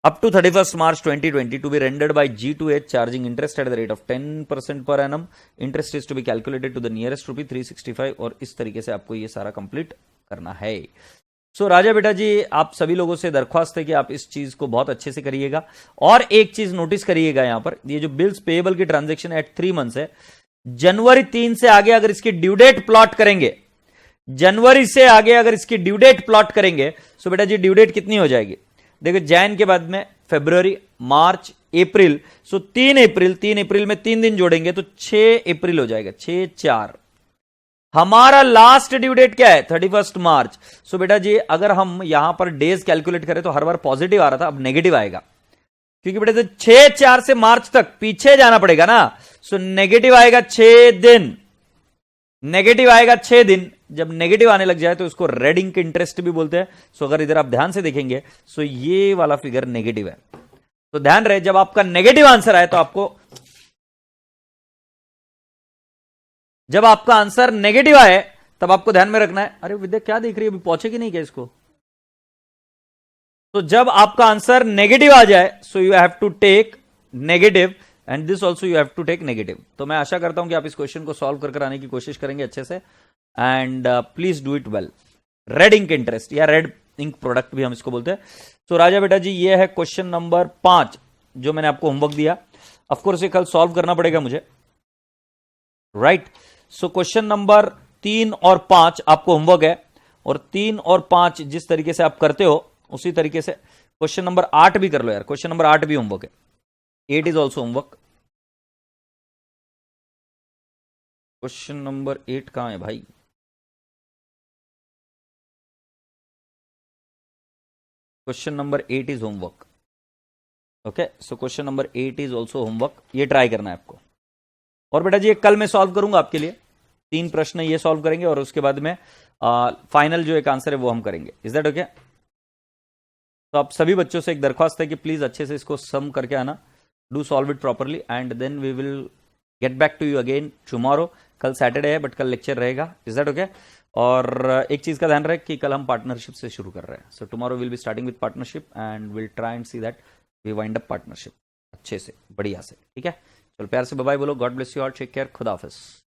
up to 31st March 2020 to be rendered by G2H charging interest at the rate of 10% per annum. Interest is to be calculated to the nearest rupee 365 और इस तरीके से आपको ये सारा complete करना है। सो राजा बेटा जी आप सभी लोगों से दरख्वास्त है कि आप इस चीज को बहुत अच्छे से करिएगा और एक चीज नोटिस करिएगा, यहां पर ये जो बिल्स पेएबल की ट्रांजैक्शन एट 3 मंथ्स है, जनवरी 3 से आगे अगर इसकी ड्यू डेट प्लॉट करेंगे, जनवरी से आगे अगर इसकी ड्यू डेट प्लॉट करेंगे, सो बेटा जी ड्यू डेट कितनी हो जाएगी? देखो जैन के बाद में फरवरी, मार्च, अप्रैल, सो 3 अप्रैल में 3 दिन जोड़ेंगे तो 6 अप्रैल हो जाएगा, 6/4। हमारा लास्ट ड्यू डेट क्या है? 31 मार्च। सो बेटा जी अगर हम यहां पर डेज कैलकुलेट करें तो हर बार पॉजिटिव आ रहा था, अब नेगेटिव आएगा, क्योंकि बेटा 6/4 से मार्च तक पीछे जाना पड़ेगा ना। सो नेगेटिव आएगा 6 दिन, नेगेटिव आएगा 6 दिन। जब नेगेटिव आने लग जाए तो इसको रेड इंक इंटरेस्ट भी बोलते हैं। सो अगर इधर आप ध्यान से देखेंगे सो ये वाला फिगर नेगेटिव है, तो ध्यान रहे जब आपका नेगेटिव आंसर आए तो आपको, जब आपका आंसर नेगेटिव आए तब आपको ध्यान में रखना है, अरे विद्या क्या देख रही है, अभी पहुंचेगी नहीं क्या इसको? तो जब आपका आंसर नेगेटिव आ जाए so you have to take negative and this also you have to take negative. तो मैं आशा करता हूं कि आप इस क्वेश्चन को सॉल्व कर आने की कोशिश करेंगे अच्छे से and please do it well. Red ink interest या रेड इंक प्रोडक्ट भी हम इसको बोलते हैं। तो राजा बेटा जी ये है क्वेश्चन नंबर 5 जो मैंने आपको होमवर्क दिया। ऑफकोर्स ये कल सॉल्व करना पड़ेगा मुझे, राइट। सो क्वेश्चन नंबर 3 और 5 आपको होमवर्क है और 3 और 5 जिस तरीके से आप करते हो उसी तरीके से क्वेश्चन नंबर 8 भी कर लो यार, क्वेश्चन नंबर 8 भी होमवर्क है, 8 is also homework. Question number 8 कहां है भाई? Question number 8 is homework, okay. So question number 8 is also homework, ये ट्राई करना है आपको। और बेटा जी ये कल मैं सॉल्व करूंगा आपके लिए, 3 प्रश्न ये सॉल्व करेंगे और उसके बाद में फाइनल जो एक आंसर है वो हम करेंगे। Is that okay? तो आप सभी बच्चों से एक दरख्वास्त है कि प्लीज अच्छे से इसको सम करके आना, do solve it properly and then we will get back to you again tomorrow. कल सैटरडे है बट कल लेक्चर रहेगा। Is that okay? और एक चीज का ध्यान रहे कि कल हम पार्टनरशिप से शुरू कर रहे हैं। So tomorrow will be starting with partnership and will try and see that we wind up partnership अच्छे से, बढ़िया से, ठीक है। चलो प्यार से बाय बाय बोलो, God bless you all, take care, खुदा हाफिज।